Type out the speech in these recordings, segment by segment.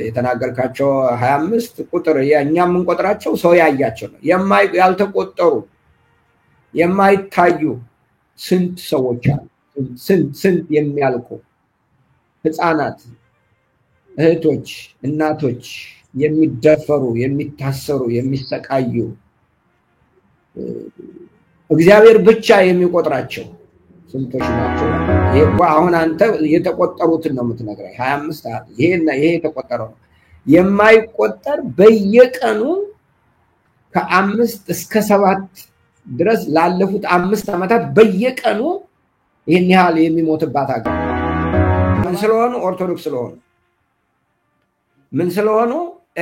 የተናገርካቸው 25 ቁጥር የኛም እንቆጥራቸው ሰው ያያቸው ነው ያልተቆጠሩ የማይታዩ ስንት ሰዎች አሉ ስንት የሚያልቁ ህፃናት እህቶች እናቶች የሚደፈሩ የሚታሰሩ የሚሰቃዩ እግዚአብሔር ብቻ የሚቆጥራቸው ስንቶች ናቸው ይሄ አሁን አንተ የተቆጠሩትን ነው የምትነግረኝ 25 ይሄ የተቆጠረው የማይቆጠር በየቀኑ ከ5 እስከ 7 ድረስ ላለፉት 5 አመታት በየቀኑ ይሄን ያህል የሚሞትባት አገር ምን ስለሆነ ኦርቶዶክስ ስለሆነ ምን ስለሆነ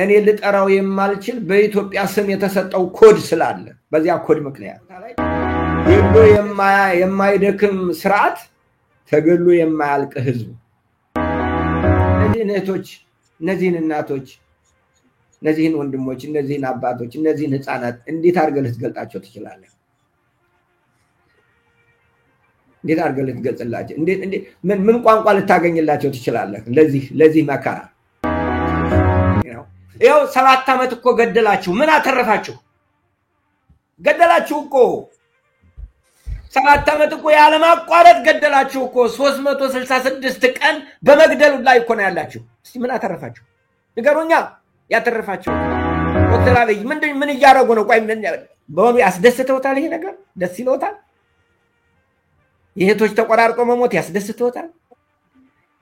እኔ ልጠራው የማልችል በኢትዮጵያ ስም የተሰጠው ኮድ ስላለ በዚያ ኮድ ምክንያት ይሉ የማይደክም ስርዓት ተገሉ የማያልቅ ህዝብ እነዚህ እህቶች እነዚህን እናቶች እነዚህን ወንድሞች እነዚህን አባቶች እነዚህን ህፃናት እንዴት አድርገህ ልትገልጣቸው ትችላለህ እንዴት አድርገህ ልትገልጽላቸው እንዴት ምን ቋንቋ ልታገኝላቸው ትችላለህ ለዚህ መከራ ያው 7 አመት እኮ ገደላችሁ ምን አተረፋችሁ ገደላችሁ እኮ 7 አመት እኮ ያለ ማቋረጥ ገደላችሁ እኮ 366 ቀን በመግደሉ ላይ እኮ ነው ያላችሁ እስቲ ምን አተረፋችሁ ንገሩኛ ያተረፋችሁ ዶክተር አብይ ምን እያደረጉ ነው ቆይ ምን በሆነ ያስደስተውታል ይሄ ነገር ደስ ይለውታል የእህቶች ተቆራርጦ መሞት ያስደስተውታል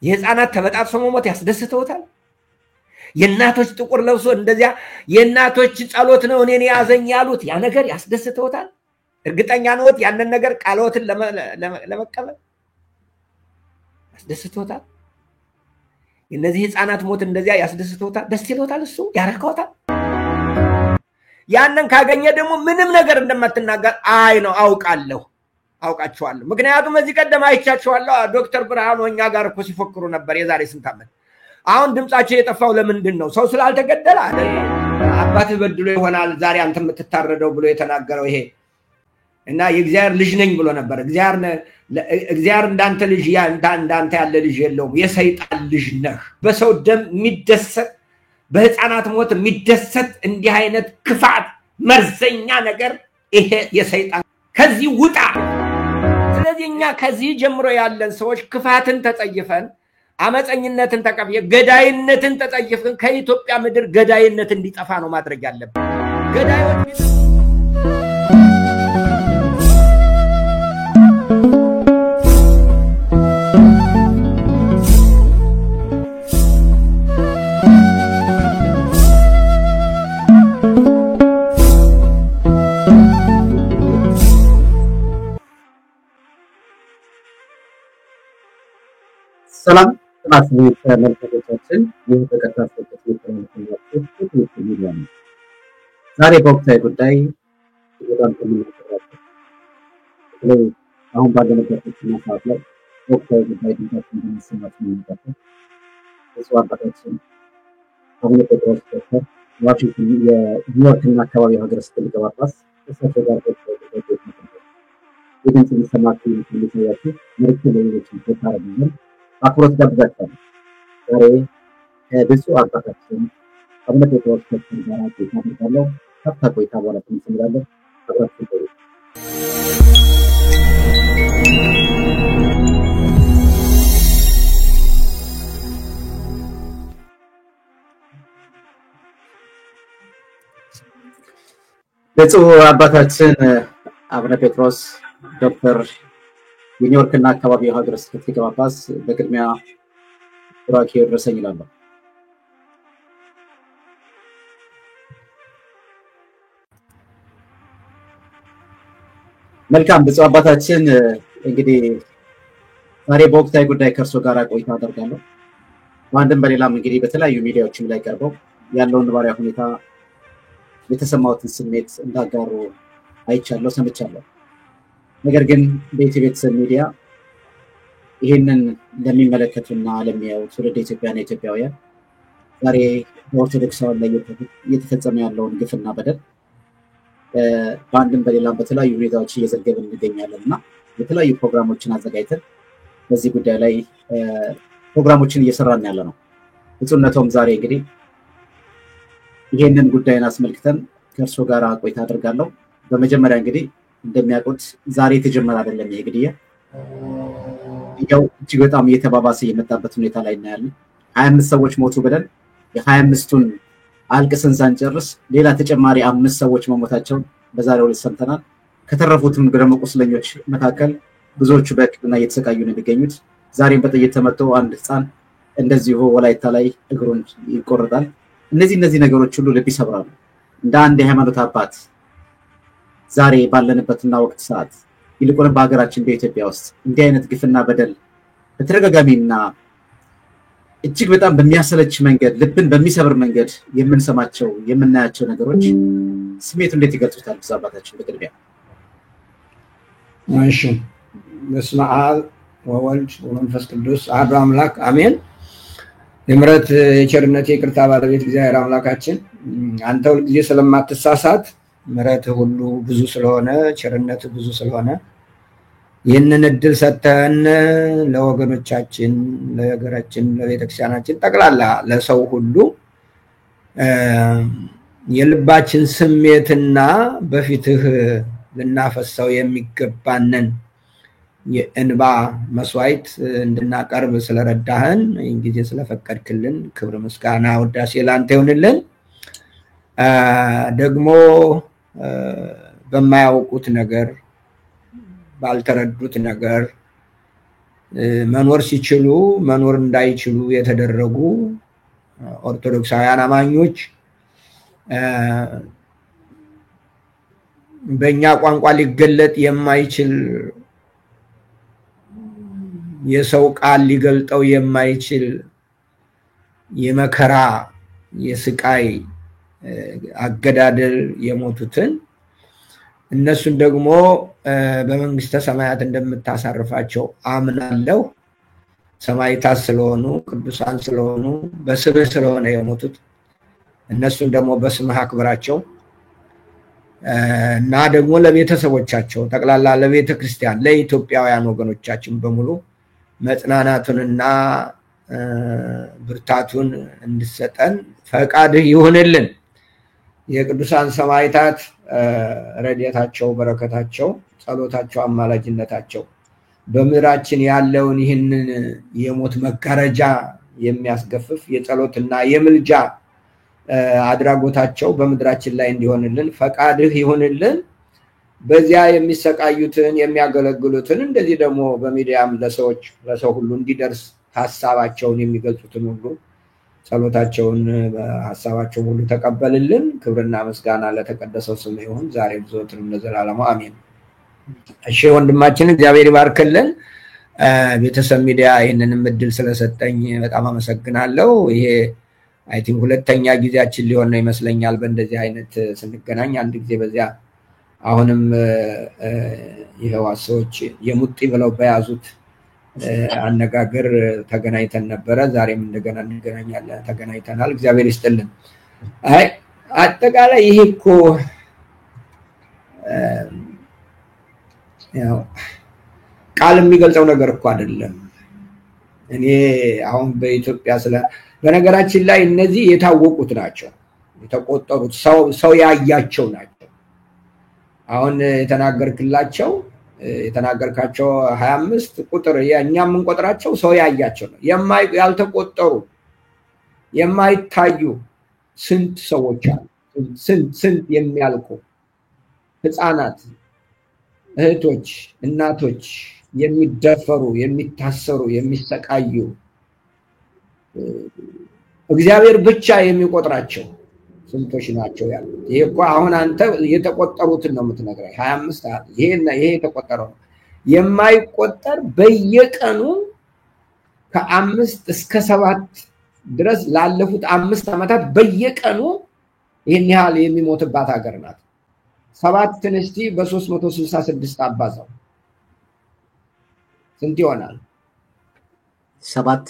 የህፃናት ተበጣጥሶ መሞት ያስደስተውታል የእናቶች ጥቁር ለብሶ እንደዚያ የእናቶች ጸሎት ነው እኔን ያዘኝ ያሉት ያ ነገር ያስደስተውታል እርግጠኛ ነዎት ያንን ነገር ቃሎትን ለመቀበል ያስደስተውታል እነዚህ ህፃናት ሞት እንደዚያ ያስደስተውታል ደስ ይለውታል እሱ ያረካውታል ያንን ካገኘ ደግሞ ምንም ነገር እንደማትናገር አይ ነው አውቃቸዋለሁ ምክንያቱም እዚህ ቀደም አይቻቸዋለሁ ዶክተር ብርሃኑ እኛ ጋር እኮ ሲፎክሩ ነበር የዛሬ ስንት አመት አሁን ድምጻቸው የጠፋው ለምንድን ነው ሰው ስላልተገደለ አይደል አባትህ በድሎ ይሆናል ዛሬ አንተ የምትታረደው ብሎ የተናገረው ይሄ እና የእግዚአብሔር ልጅ ነኝ ብሎ ነበር እግዚአብሔር እንዳንተ ልጅ እንዳንተ ያለ ልጅ የለውም የሰይጣን ልጅ ነህ በሰው ደም የሚደሰት በህፃናት ሞት የሚደሰት እንዲህ አይነት ክፋት መርዘኛ ነገር ይሄ የሰይጣን ከዚህ ውጣ ስለዚህ እኛ ከዚህ ጀምሮ ያለን ሰዎች ክፋትን ተጸይፈን አመፀኝነትን ተቀበየ ገዳይነትን ተጸይፈን ከኢትዮጵያ ምድር ገዳይነት እንዲጠፋ ነው ማድረግ ያለብን ገዳዮች ሰላም ተናስኒ ተመልካቾቻችን ይህ ተከታታዮች የተከታተላችሁ ዛሬ በወቅታዊ ጉዳይ በጣም ተመልካቾቻችን አሁን ባለንበት ሰዓት ላይ ወቅታዊ ጉዳይ ድምጻችን እንደሚሰማት ነው እሱ አባታችን አሁን ጴጥሮስ ዶክተር ዋሽንግተን የኒውዮርክና አካባቢ ሀገረ ስብከት ሊቀ ጳጳስ እሳቸው ጋር የድምጽ የሚሰማችሁ የሚታያችሁ መልዕክት ለሌሎች ተታረጉልን አክብሮት ጋብዛችኋለሁ ዛሬ ከብፁዕ አባታችን አቡነ ጴጥሮስ ጋር ቆይታ አደርጋለሁ ከፍታ ቆይታ በኋላ እንሰማለን አብራችሁ ቆዩ ብፁዕ አባታችን አቡነ ጴጥሮስ ዶክተር የኒውዮርክና አካባቢ ሀገረ ስብከት ሊቀ ጳጳስ በቅድሚያ ቡራኬ ይድረሰኝ ይላሉ መልካም ብፁዕ አባታችን እንግዲህ ዛሬ በወቅታዊ ጉዳይ ከርሶ ጋር ቆይታ አደርጋለሁ በአንድም በሌላም እንግዲህ በተለያዩ ሚዲያዎችም ላይ ቀርበው ያለውን ነባራዊ ሁኔታ የተሰማዎትን ስሜት እንዳጋሩ አይቻለሁ ሰምቻለሁ ነገር ግን በኢትዮጵያ ሚዲያ ይሄንን ለሚመለከቱና ለሚያዩ ትውልደ ኢትዮጵያና ኢትዮጵያውያን ዛሬ በኦርቶዶክሳውያን ላይ እየተፈጸመ ያለውን ግፍና በደል በአንድም በሌላም በተለያዩ ሁኔታዎች እየዘገበን እንገኛለንና የተለያዩ ፕሮግራሞችን አዘጋጅተን በዚህ ጉዳይ ላይ ፕሮግራሞችን እየሰራን ያለነው ብፁዕነቶም ዛሬ እንግዲህ ይሄንን ጉዳይን አስመልክተን ከእርሶ ጋር ቆይታ አደርጋለሁ። በመጀመሪያ እንግዲህ እንደሚያውቁት ዛሬ የተጀመረ አይደለም ይሄ ግድያ። ያው እጅግ በጣም እየተባባሰ የመጣበት ሁኔታ ላይ እናያለን። 25 ሰዎች ሞቱ ብለን የ25ቱን አልቅሰን ሳንጨርስ ሌላ ተጨማሪ 5 ሰዎች መሞታቸውን በዛሬው ዕለት ሰምተናል። ከተረፉትም ደግሞ ቁስለኞች መካከል ብዙዎቹ በሕክምና እየተሰቃዩ ነው የሚገኙት። ዛሬም በጥይት ተመቶ አንድ ህፃን እንደዚሁ ወላይታ ላይ እግሩን ይቆረጣል። እነዚህ ነገሮች ሁሉ ልብ ይሰብራሉ። እንደ አንድ የሃይማኖት አባት ዛሬ ባለንበትና ወቅት ሰዓት ይልቁንም በሀገራችን በኢትዮጵያ ውስጥ እንዲህ አይነት ግፍና በደል በተደጋጋሚና እጅግ በጣም በሚያሰለች መንገድ ልብን በሚሰብር መንገድ የምንሰማቸው የምናያቸው ነገሮች ስሜቱ እንዴት ይገልጹታል? ብፁዕ አባታችን በቅድሚያ እሺ። በስመ አብ ወወልድ ወመንፈስ ቅዱስ አሐዱ አምላክ አሜን። የምሕረት የቸርነት የይቅርታ ባለቤት እግዚአብሔር አምላካችን አንተ ሁልጊዜ ስለማትሳሳት ምሕረት ሁሉ ብዙ ስለሆነ ቸርነት ብዙ ስለሆነ ይህንን እድል ሰጥተን ለወገኖቻችን፣ ለሀገራችን፣ ለቤተክርስቲያናችን ጠቅላላ ለሰው ሁሉ የልባችን ስሜትና በፊትህ ልናፈሰው የሚገባንን የእንባ መስዋዕት እንድናቀርብ ስለረዳህን ይህን ጊዜ ስለፈቀድክልን ክብር ምስጋና ውዳሴ ላንተ ይሁንልን። ደግሞ በማያውቁት ነገር ባልተረዱት ነገር መኖር ሲችሉ መኖር እንዳይችሉ የተደረጉ ኦርቶዶክሳውያን አማኞች በእኛ ቋንቋ ሊገለጥ የማይችል የሰው ቃል ሊገልጠው የማይችል የመከራ የስቃይ አገዳደል የሞቱትን እነሱን ደግሞ በመንግስተ ሰማያት እንደምታሳርፋቸው አምናለሁ። ሰማዕታት ስለሆኑ ቅዱሳን ስለሆኑ በስምህ ስለሆነ የሞቱት እነሱን ደግሞ በስምህ አክብራቸው እና ደግሞ ለቤተሰቦቻቸው ጠቅላላ ለቤተ ክርስቲያን ለኢትዮጵያውያን ወገኖቻችን በሙሉ መጽናናቱንና ብርታቱን እንድሰጠን ፈቃድህ ይሁንልን። የቅዱሳን ሰማዕታት ረድኤታቸው፣ በረከታቸው፣ ጸሎታቸው፣ አማላጅነታቸው በምድራችን ያለውን ይህንን የሞት መጋረጃ የሚያስገፍፍ የጸሎትና የምልጃ አድራጎታቸው በምድራችን ላይ እንዲሆንልን ፈቃድህ ይሁንልን። በዚያ የሚሰቃዩትን የሚያገለግሉትን እንደዚህ ደግሞ በሚዲያም ለሰው ሁሉ እንዲደርስ ሐሳባቸውን የሚገልጹትን ሁሉ ጸሎታቸውን ሐሳባቸውን ሁሉ ተቀበልልን። ክብርና ምስጋና ለተቀደሰው ስም ይሁን ዛሬም ዘወትርም ለዘላለሙ አሜን። እሺ ወንድማችን እግዚአብሔር ይባርክልን። ቤተሰብ ሚዲያ ይህንን እድል ስለሰጠኝ በጣም አመሰግናለሁ። ይሄ አይ ቲንክ ሁለተኛ ጊዜያችን ሊሆን ነው ይመስለኛል በእንደዚህ አይነት ስንገናኝ። አንድ ጊዜ በዚያ አሁንም ይሄው ሰዎች የሙጢ ብለው በያዙት አነጋገር ተገናኝተን ነበረ። ዛሬም እንደገና እንገናኛለን፣ ተገናኝተናል። እግዚአብሔር ይስጥልን። አይ አጠቃላይ ይሄ እኮ ያው ቃል የሚገልጸው ነገር እኮ አይደለም። እኔ አሁን በኢትዮጵያ በነገራችን ላይ እነዚህ የታወቁት ናቸው፣ የተቆጠሩት ሰው ያያቸው ናቸው። አሁን የተናገርካቸው 25 ቁጥር እኛ የምንቆጥራቸው ሰው ያያቸው ነው። ያልተቆጠሩ የማይታዩ ስንት ሰዎች አሉ። ስንት የሚያልቁ ህፃናት፣ እህቶች፣ እናቶች የሚደፈሩ፣ የሚታሰሩ፣ የሚሰቃዩ እግዚአብሔር ብቻ የሚቆጥራቸው ስንቶች ናቸው ያሉት። ይሄ እኮ አሁን አንተ የተቆጠሩትን ነው የምትነግረኝ። 25 ይሄ የተቆጠረው ነው። የማይቆጠር በየቀኑ ከ5 እስከ 7 ድረስ ላለፉት 5 ዓመታት በየቀኑ ይሄን ያህል የሚሞትባት ሀገር ናት። 7 እስቲ በ366 አባዛው ስንት ይሆናል? 7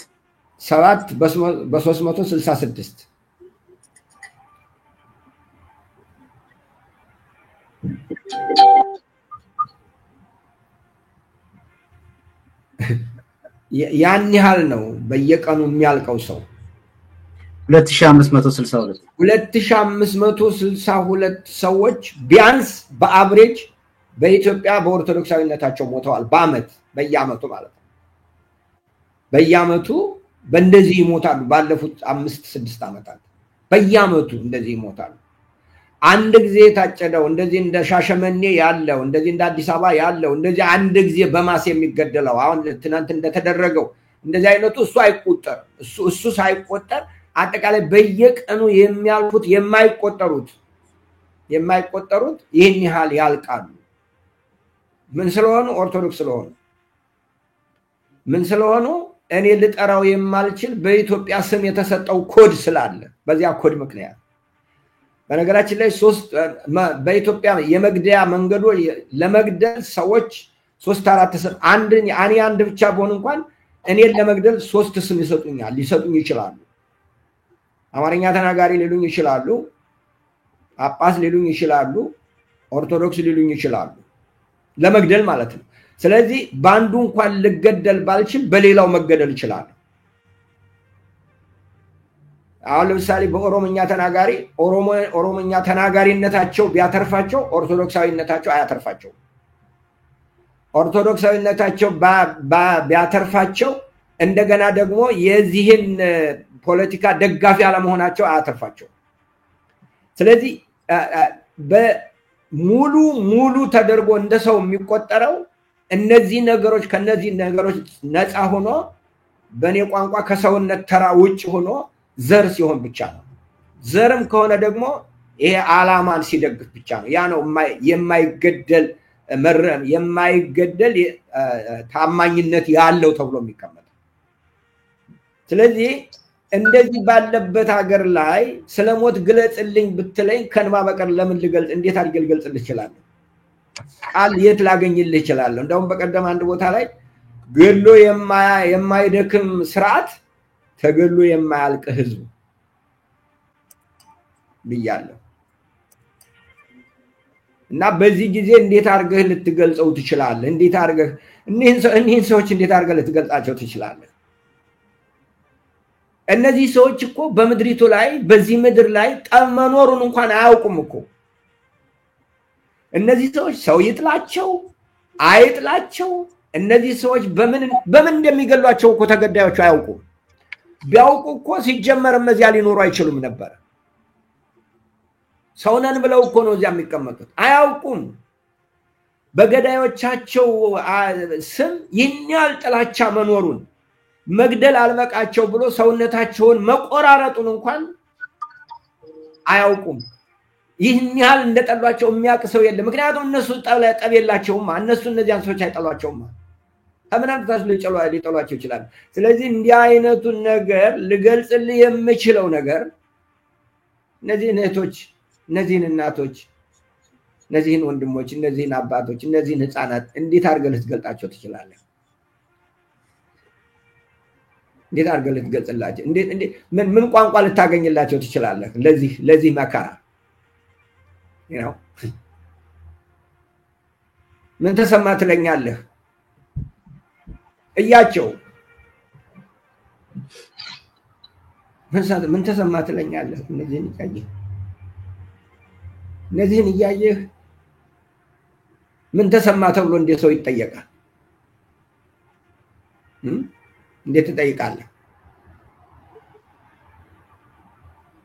በ366 ያን ያህል ነው በየቀኑ የሚያልቀው ሰው። 2562 ሰዎች ቢያንስ በአቨሬጅ በኢትዮጵያ በኦርቶዶክሳዊነታቸው ሞተዋል በየአመቱ ማለት ነው በየአመቱ በእንደዚህ ይሞታሉ ባለፉት 5-6 አመታት በየአመቱ እንደዚህ ይሞታሉ አንድ ጊዜ ታጨደው እንደዚህ እንደ ሻሸመኔ ያለው እንደዚህ እንደ አዲስ አበባ ያለው እንደዚህ አንድ ጊዜ በማስ የሚገደለው አሁን ትናንት እንደተደረገው እንደዚህ አይነቱ እሱ ሳይቆጠር አጠቃላይ በየቀኑ የሚያልፉት የማይቆጠሩት ይህን ያህል ያልቃሉ ምን ስለሆነ ኦርቶዶክስ ስለሆነ ምን ስለሆነ እኔ ልጠራው የማልችል በኢትዮጵያ ስም የተሰጠው ኮድ ስላለ በዚያ ኮድ ምክንያት በነገራችን ላይ በኢትዮጵያ የመግደያ መንገዱ ለመግደል ሰዎች 3-4 ስም አንድ ብቻ ቢሆን እንኳን እኔን ለመግደል 3 ስም ሊሰጡኝ ይችላሉ አማርኛ ተናጋሪ ሊሉኝ ይችላሉ ጳጳስ ሊሉኝ ይችላሉ ኦርቶዶክስ ሊሉኝ ይችላሉ ለመግደል ማለት ነው ስለዚህ ባንዱ እንኳን ልገደል ባልችል በሌላው መገደል ይችላል አሁን ለምሳሌ በኦሮሞኛ ተናጋሪ ኦሮሞኛ ተናጋሪነታቸው ቢያተርፋቸው ኦርቶዶክሳዊነታቸው አያተርፋቸው ኦርቶዶክሳዊነታቸው ቢያተርፋቸው እንደገና ደግሞ የዚህን ፖለቲካ ደጋፊ አለመሆናቸው አያተርፋቸው ስለዚህ በሙሉ ተደርጎ እንደሰው የሚቆጠረው እነዚህ ነገሮች ከነዚህ ነገሮች ነፃ ሆኖ በኔ ቋንቋ ከሰውነት ተራ ውጭ ሆኖ ዘር ሲሆን ብቻ ነው ዘርም ከሆነ ደግሞ ይሄ አላማን ሲደግፍ ብቻ ነው ያ ነው የማይገደል ታማኝነት ያለው ተብሎ የሚቀመጥ ስለዚህ እንደዚህ ባለበት ሀገር ላይ ስለሞት ግለጽልኝ ብትለኝ ከንባ በቀር ለምን ልገልጽ እንዴት አድርጌ ልገልጽልህ እችላለሁ ቃል የት ላገኝልህ እችላለሁ እንደውም በቀደም አንድ ቦታ ላይ ገሎ የማይደክም ስርዓት ተገሎ የማያልቅ ህዝብ ብያለሁ እና በዚህ ጊዜ እንዴት አድርገህ ልትገልጸው ትችላለህ እንዴት አድርገህ እነዚህን ሰዎች እንዴት አድርገህ ልትገልጻቸው ትችላለህ እነዚህ ሰዎች እኮ በመድሪቱ ላይ በዚህ ምድር ላይ ጠብ መኖሩን እንኳን አያውቁም እኮ እነዚህ ሰዎች ሰው ይጥላቸው አይጥላቸው እነዚህ ሰዎች በምን እንደሚገሏቸው እኮ ተገዳዮቹ አያውቁም ቢያውቁ እኮ ሲጀመር እዚያ ሊኖሩ አይችሉም ነበር ሰውነን ብለው እኮ ነው እዚያ የሚቀመጡት አያውቁም በገዳዮቻቸው ስም ይኛል ጥላቻ መኖሩን መግደል አልበቃቸው ብሎ ሰውነታቸውን መቆራረጡን እንኳን አያውቁም ይህኛል እንደጠሏቸው የሚያውቅ ሰው የለም ምክንያቱም እነሱ ጠብ የላቸውም እነሱ እነዚያን ሰዎች አይጠሏቸውም ከምናንተስ ሊጠሏቸው ይችላል ስለዚህ እንዲህ አይነቱ ነገር ልገልጽልህ የምችለው ነገር እነዚህን እህቶች እነዚህን እናቶች እነዚህን ወንድሞች እነዚህን አባቶች እነዚህን ህፃናት እንዴት አድርገህ ልትገልጣቸው ትችላለህ እንዴት አድርገህ ልትገልጽላቸው እንዴት ምን ቋንቋ ልታገኝላቸው ትችላለህ ለዚህ መከራ ምን ተሰማ ትለኛለህ እያቸው ምን ተሰማ ትለኛለህ እነዚህን እያየህ ምን ተሰማ ተብሎ እንደ ሰው ይጠየቃል እንዴት ትጠይቃለህ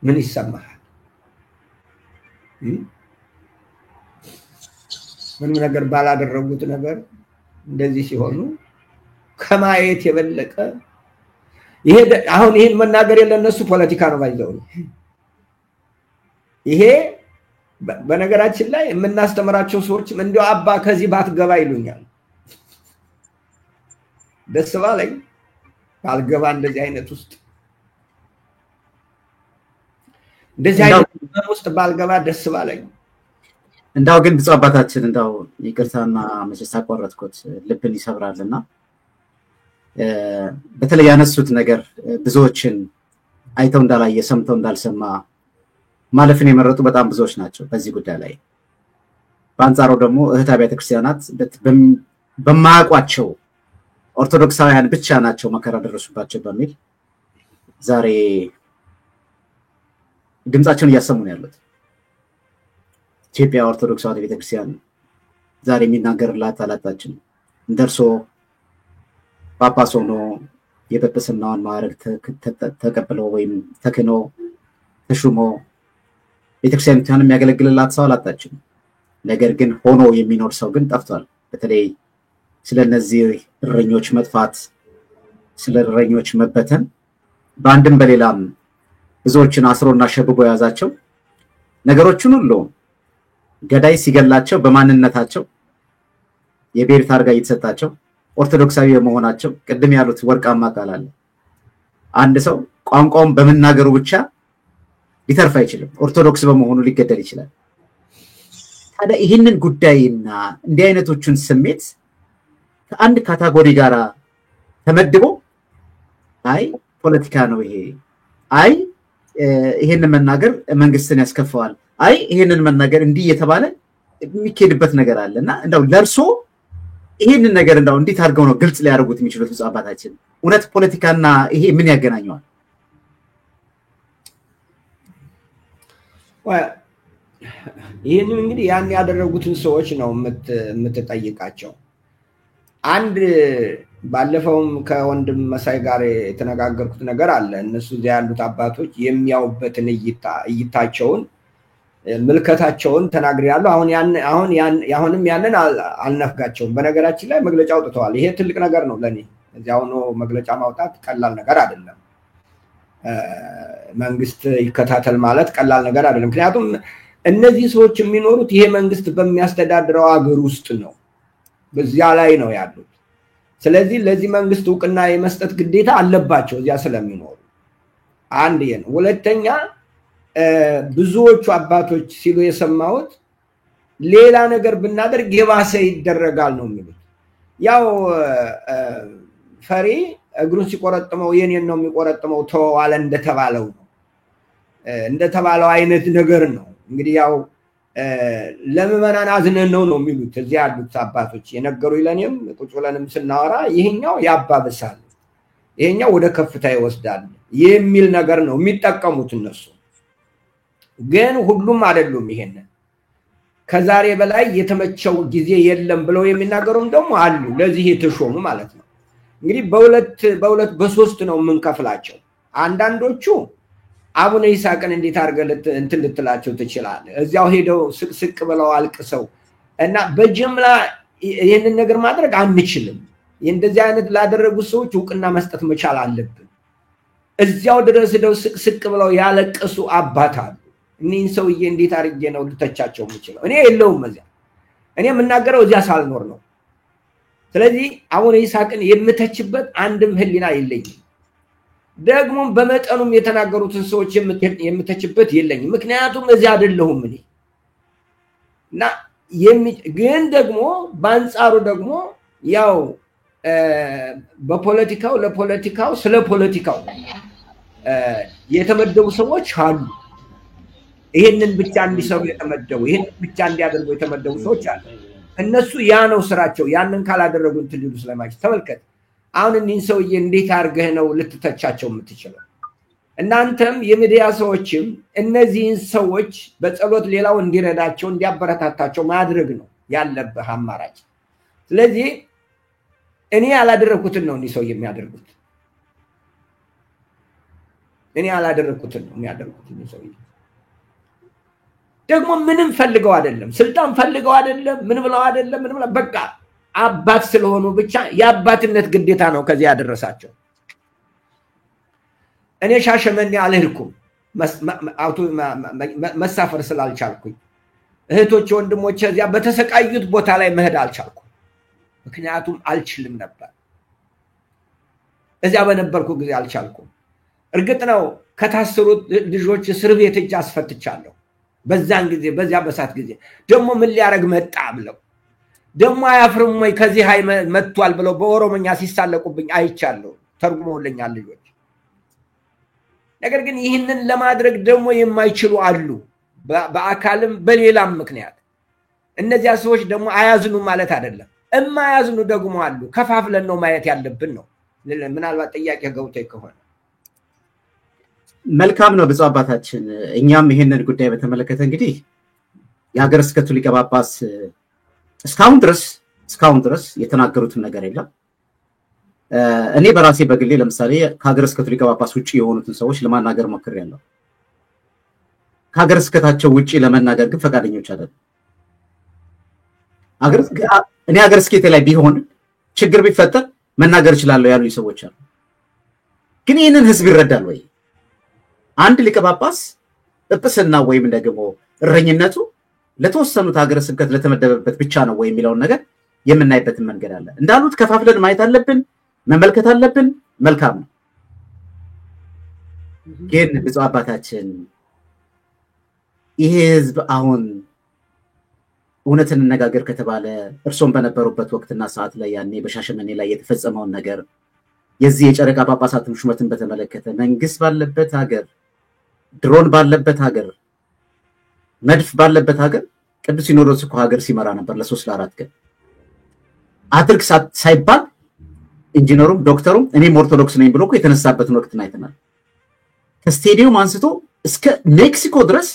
ምን ይሰማሃል ምን ነገር ባላደረጉት ነገር እንደዚህ ሲሆኑ ከማየት የበለቀ አሁን ይሄን መናገር የለነሱ ፖለቲካ ነው ባይዘው ይሄ በነገራችን ላይ የምናስተምራቸው ሰዎች እንደው አባ ከዚህ ባትገባ ይሉኛል ደስ ባለኝ ባልገባ እንደዚህ አይነት ውስጥ እንደዚህ አይነት ውስጥ ባልገባ ደስ ባለኝ እንዳው ግን ብፁዕ አባታችን እንዳው ይቅርታና መቼስ አቋረጥኩት ልብን ይሰብራልና በተለይ ያነሱት ነገር ብዙዎችን አይተው እንዳላየ ሰምተው እንዳልሰማ ማለፍን የመረጡ በጣም ብዙዎች ናቸው በዚህ ጉዳይ ላይ በአንጻሩ ደግሞ እህት አብያተ ክርስቲያናት በማያውቋቸው ኦርቶዶክሳውያን ብቻ ናቸው መከራ ደረሱባቸው በሚል ዛሬ ድምጻቸውን እያሰሙ ነው ያሉት። ኢትዮጵያ ኦርቶዶክስ ተዋሕዶ ቤተክርስቲያን ዛሬ የሚናገርላት አላጣችም። እንደርሶ ጳጳስ ሆኖ የጵጵስናውን ማዕረግ ተቀብለው ወይም ተክኖ ተሹሞ ቤተክርስቲያንን የሚያገለግልላት ሰው አላጣችም። ነገር ግን ሆኖ የሚኖር ሰው ግን ጠፍቷል። በተለይ ስለነዚህ እረኞች መጥፋት፣ ስለ እረኞች መበተን በአንድም በሌላም ብዙዎችን አስሮና ሸብቦ ያዛቸው ነገሮችን ሁሉ ገዳይ ሲገላቸው በማንነታቸው የብሔር ታርጋ እየተሰጣቸው ኦርቶዶክሳዊ በመሆናቸው ቅድም ያሉት ወርቃማ ቃል አለ። አንድ ሰው ቋንቋውን በመናገሩ ብቻ ሊተርፍ አይችልም፣ ኦርቶዶክስ በመሆኑ ሊገደል ይችላል። ታዲያ ይህንን ጉዳይና እንዲህ አይነቶቹን ስሜት ከአንድ ካታጎሪ ጋር ተመድቦ አይ ፖለቲካ ነው ይሄ፣ አይ ይሄንን መናገር መንግስትን ያስከፋዋል፣ አይ ይሄንን መናገር እንዲህ እየተባለ የሚኬድበት ነገር አለና እንደው ለርሶ ይሄንን ነገር እንደው እንዴት አድርገው ነው ግልጽ ሊያደርጉት የሚችሉት? ብፁዕ አባታችን እውነት ፖለቲካና ይሄ ምን ያገናኘዋል? ይህንን እንግዲህ ያን ያደረጉትን ሰዎች ነው የምትጠይቃቸው። አንድ ባለፈውም ከወንድም መሳይ ጋር የተነጋገርኩት ነገር አለ። እነሱ እዚያ ያሉት አባቶች የሚያዩበትን እይታቸውን ምልከታቸውን ተናግሬያለሁ። አሁንም ያንን አልነፍጋቸውም። በነገራችን ላይ መግለጫ አውጥተዋል። ይሄ ትልቅ ነገር ነው ለኔ። እዚያው ነው መግለጫ ማውጣት ቀላል ነገር አይደለም። መንግስት ይከታተል ማለት ቀላል ነገር አይደለም። ምክንያቱም እነዚህ ሰዎች የሚኖሩት ይሄ መንግስት በሚያስተዳድረው አገር ውስጥ ነው፣ በዚያ ላይ ነው ያሉት። ስለዚህ ለዚህ መንግስት እውቅና የመስጠት ግዴታ አለባቸው እዚያ ስለሚኖሩ። አንድ ይሄ ነው። ሁለተኛ ብዙዎቹ አባቶች ሲሉ የሰማሁት ሌላ ነገር ብናደርግ የባሰ ይደረጋል ነው የሚሉት። ያው ፈሪ እግሩን ሲቆረጥመው የኔን ነው የሚቆረጥመው ተዋለ እንደተባለው ነው፣ እንደተባለው አይነት ነገር ነው። እንግዲህ ያው ለምዕመናን አዝነን ነው የሚሉት እዚህ ያሉት አባቶች የነገሩኝ። ለኔም ቁጭ ብለንም ስናወራ ይሄኛው ያባብሳል፣ ይሄኛው ወደ ከፍታ ይወስዳል የሚል ነገር ነው የሚጠቀሙት እነሱ። ግን ሁሉም አይደሉም። ይሄንን ከዛሬ በላይ የተመቸው ጊዜ የለም ብለው የሚናገሩም ደግሞ አሉ፣ ለዚህ የተሾሙ ማለት ነው። እንግዲህ በሁለት በሶስት ነው የምንከፍላቸው። አንዳንዶቹ አቡነ ይስሐቅን እንዴት አድርገህ እንትን ልትላቸው ትችላለህ? እዚያው ሄደው ስቅስቅ ብለው አልቅሰው እና በጅምላ ይህንን ነገር ማድረግ አንችልም። እንደዚህ አይነት ላደረጉት ሰዎች እውቅና መስጠት መቻል አለብን። እዚያው ድረስ ሄደው ስቅስቅ ብለው ያለቀሱ አባት አሉ። እኒህን ሰውዬ እንዴት አድርጌ ነው ልተቻቸው የምችለው? እኔ የለውም እዚያ። እኔ የምናገረው እዚያ ሳልኖር ነው። ስለዚህ አቡነ ይስሐቅን የምተችበት አንድም ህሊና የለኝም። ደግሞ በመጠኑም የተናገሩትን ሰዎች የምተችበት የለኝም። ምክንያቱም እዚያ አይደለሁም እኔ እና ግን ደግሞ በአንጻሩ ደግሞ ያው በፖለቲካው ለፖለቲካው ስለ ፖለቲካው የተመደቡ ሰዎች አሉ። ይሄንን ብቻ እንዲሰሩ የተመደቡ፣ ይሄንን ብቻ እንዲያደርጉ የተመደቡ ሰዎች አሉ። እነሱ ያ ነው ስራቸው። ያንን ካላደረጉ እንትን ሊሉ ስለማይችል ተመልከት። አሁን እኒህን ሰውዬ እንዴት አድርገህ ነው ልትተቻቸው የምትችለው? እናንተም የሚዲያ ሰዎችም እነዚህን ሰዎች በጸሎት ሌላው እንዲረዳቸው እንዲያበረታታቸው ማድረግ ነው ያለብህ አማራጭ። ስለዚህ እኔ ያላደረኩትን ነው እኒህ ሰው የሚያደርጉት። እኔ ያላደረኩትን ነው የሚያደርጉት እኒህ ሰውዬ። ደግሞ ምንም ፈልገው አይደለም፣ ስልጣን ፈልገው አይደለም፣ ምን ብለው አይደለም፣ ምን ብለው በቃ አባት ስለሆኑ ብቻ የአባትነት ግዴታ ነው ከዚህ ያደረሳቸው። እኔ ሻሸመኔ አልሄድኩም መሳፈር ስላልቻልኩኝ። እህቶቼ ወንድሞቼ እዚያ በተሰቃዩት ቦታ ላይ መሄድ አልቻልኩም፣ ምክንያቱም አልችልም ነበር። እዚያ በነበርኩ ጊዜ አልቻልኩም። እርግጥ ነው ከታሰሩት ልጆች እስር ቤት እጅ አስፈትቻለሁ። በዛን ጊዜ በዚያ በሳት ጊዜ ደግሞ ምን ሊያረግ መጣ ብለው ደግሞ አያፍርም ወይ ከዚህ ሃይ መጥቷል ብለው በኦሮሞኛ ሲሳለቁብኝ አይቻለሁ፣ ተርጉመውልኛል ልጆች። ነገር ግን ይህንን ለማድረግ ደግሞ የማይችሉ አሉ፣ በአካልም በሌላም ምክንያት። እነዚያ ሰዎች ደግሞ አያዝኑ ማለት አይደለም፣ እማያዝኑ ደግሞ አሉ። ከፋፍለን ነው ማየት ያለብን ነው። ምናልባት ጥያቄ ገብቶ ከሆነ መልካም ነው ብፁዕ አባታችን። እኛም ይሄንን ጉዳይ በተመለከተ እንግዲህ የሀገረ ስብከቱ ሊቀ ጳጳስ እስካሁን ድረስ የተናገሩትን ነገር የለም። እኔ በራሴ በግሌ ለምሳሌ ከሀገረ ስብከቱ ሊቀ ጳጳስ ውጪ የሆኑትን ሰዎች ለማናገር ሞክሬያለሁ። ከሀገረ ስብከታቸው ውጪ ለመናገር ግን ፈቃደኞች አይደሉም። እኔ ሀገረ ስብከቴ ላይ ቢሆን ችግር ቢፈጠር መናገር እችላለሁ ያሉ ሰዎች አሉ። ግን ይህንን ህዝብ ይረዳል ወይ? አንድ ሊቀ ጳጳስ ጵጵስና ወይም ደግሞ እረኝነቱ ለተወሰኑት ሀገረ ስብከት ለተመደበበት ብቻ ነው ወይ የሚለውን ነገር የምናይበትን መንገድ አለ። እንዳሉት ከፋፍለን ማየት አለብን፣ መመልከት አለብን። መልካም ነው። ግን ብፁዕ አባታችን ይሄ ህዝብ አሁን እውነትን እንነጋገር ከተባለ እርሶም በነበሩበት ወቅትና ሰዓት ላይ ያኔ በሻሸመኔ ላይ የተፈጸመውን ነገር የዚህ የጨረቃ ጳጳሳትን ሹመትን በተመለከተ መንግስት ባለበት ሀገር፣ ድሮን ባለበት ሀገር፣ መድፍ ባለበት ሀገር ቅዱስ ሲኖዶስ እኮ ሀገር ሲመራ ነበር ለ3 ለ4 ቀን አድርግ ሳይባል ኢንጂነሩም ዶክተሩም እኔም ኦርቶዶክስ ነኝ ብሎ እኮ የተነሳበትን ወቅት አይተናል። ከስቴዲየም አንስቶ እስከ ሜክሲኮ ድረስ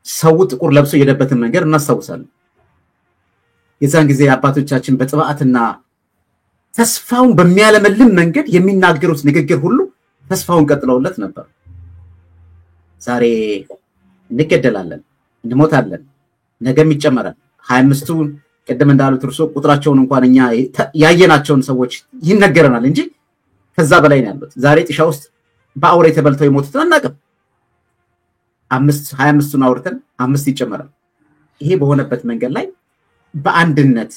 ሰው ጥቁር ለብሶ የሄደበትን መንገድ እናስታውሳለን። የዛን ጊዜ አባቶቻችን በጥባትና ተስፋውን በሚያለመልም መንገድ የሚናገሩት ንግግር ሁሉ ተስፋውን ቀጥለውለት ነበር። ዛሬ እንገደላለን፣ እንሞታለን፣ ነገም ይጨመራል። 25ቱን ቀደም እንዳሉት እርሶ ቁጥራቸውን እንኳን እኛ ያየናቸውን ሰዎች ይነገረናል እንጂ ከዛ በላይ ነው ያሉት። ዛሬ ጢሻ ውስጥ በአውሬ ተበልተው የሞቱትን አናውቅም። 25ቱን አውርተን 5 ይጨመራል። ይሄ በሆነበት መንገድ ላይ በአንድነት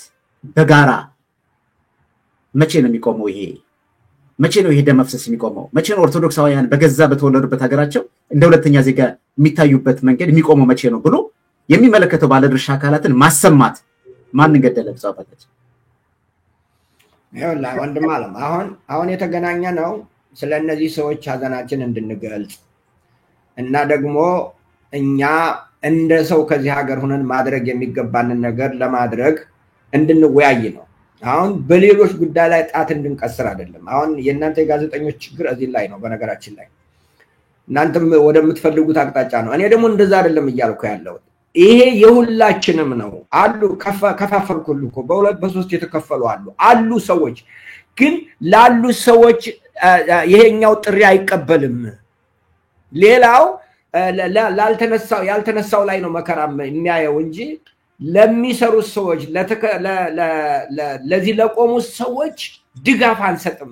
በጋራ መቼ ነው የሚቆመው? ይሄ መቼ ነው ይሄ ደም መፍሰስ የሚቆመው? መቼ ነው ኦርቶዶክሳውያን በገዛ በተወለዱበት ሀገራቸው እንደ ሁለተኛ ዜጋ የሚታዩበት መንገድ የሚቆመው መቼ ነው ብሎ የሚመለከተው ባለድርሻ አካላትን ማሰማት ማንን ገደለ? ብፁዕ አባታችን ይኸውልህ ወንድም አለም አሁን የተገናኘ ነው ስለ እነዚህ ሰዎች ሀዘናችን እንድንገልጽ እና ደግሞ እኛ እንደ ሰው ከዚህ ሀገር ሆነን ማድረግ የሚገባንን ነገር ለማድረግ እንድንወያይ ነው። አሁን በሌሎች ጉዳይ ላይ ጣት እንድንቀስር አይደለም። አሁን የእናንተ የጋዜጠኞች ችግር እዚህ ላይ ነው። በነገራችን ላይ እናንተም ወደምትፈልጉት አቅጣጫ ነው። እኔ ደግሞ እንደዛ አይደለም እያልኩ ያለው ይሄ የሁላችንም ነው። አሉ ከፋፈልኩልህ እኮ በሁለት በሶስት የተከፈሉ አሉ ሰዎች። ግን ላሉ ሰዎች ይሄኛው ጥሪ አይቀበልም። ሌላው ያልተነሳው ላይ ነው መከራ የሚያየው እንጂ ለሚሰሩት ሰዎች ለዚህ ለቆሙት ሰዎች ድጋፍ አንሰጥም።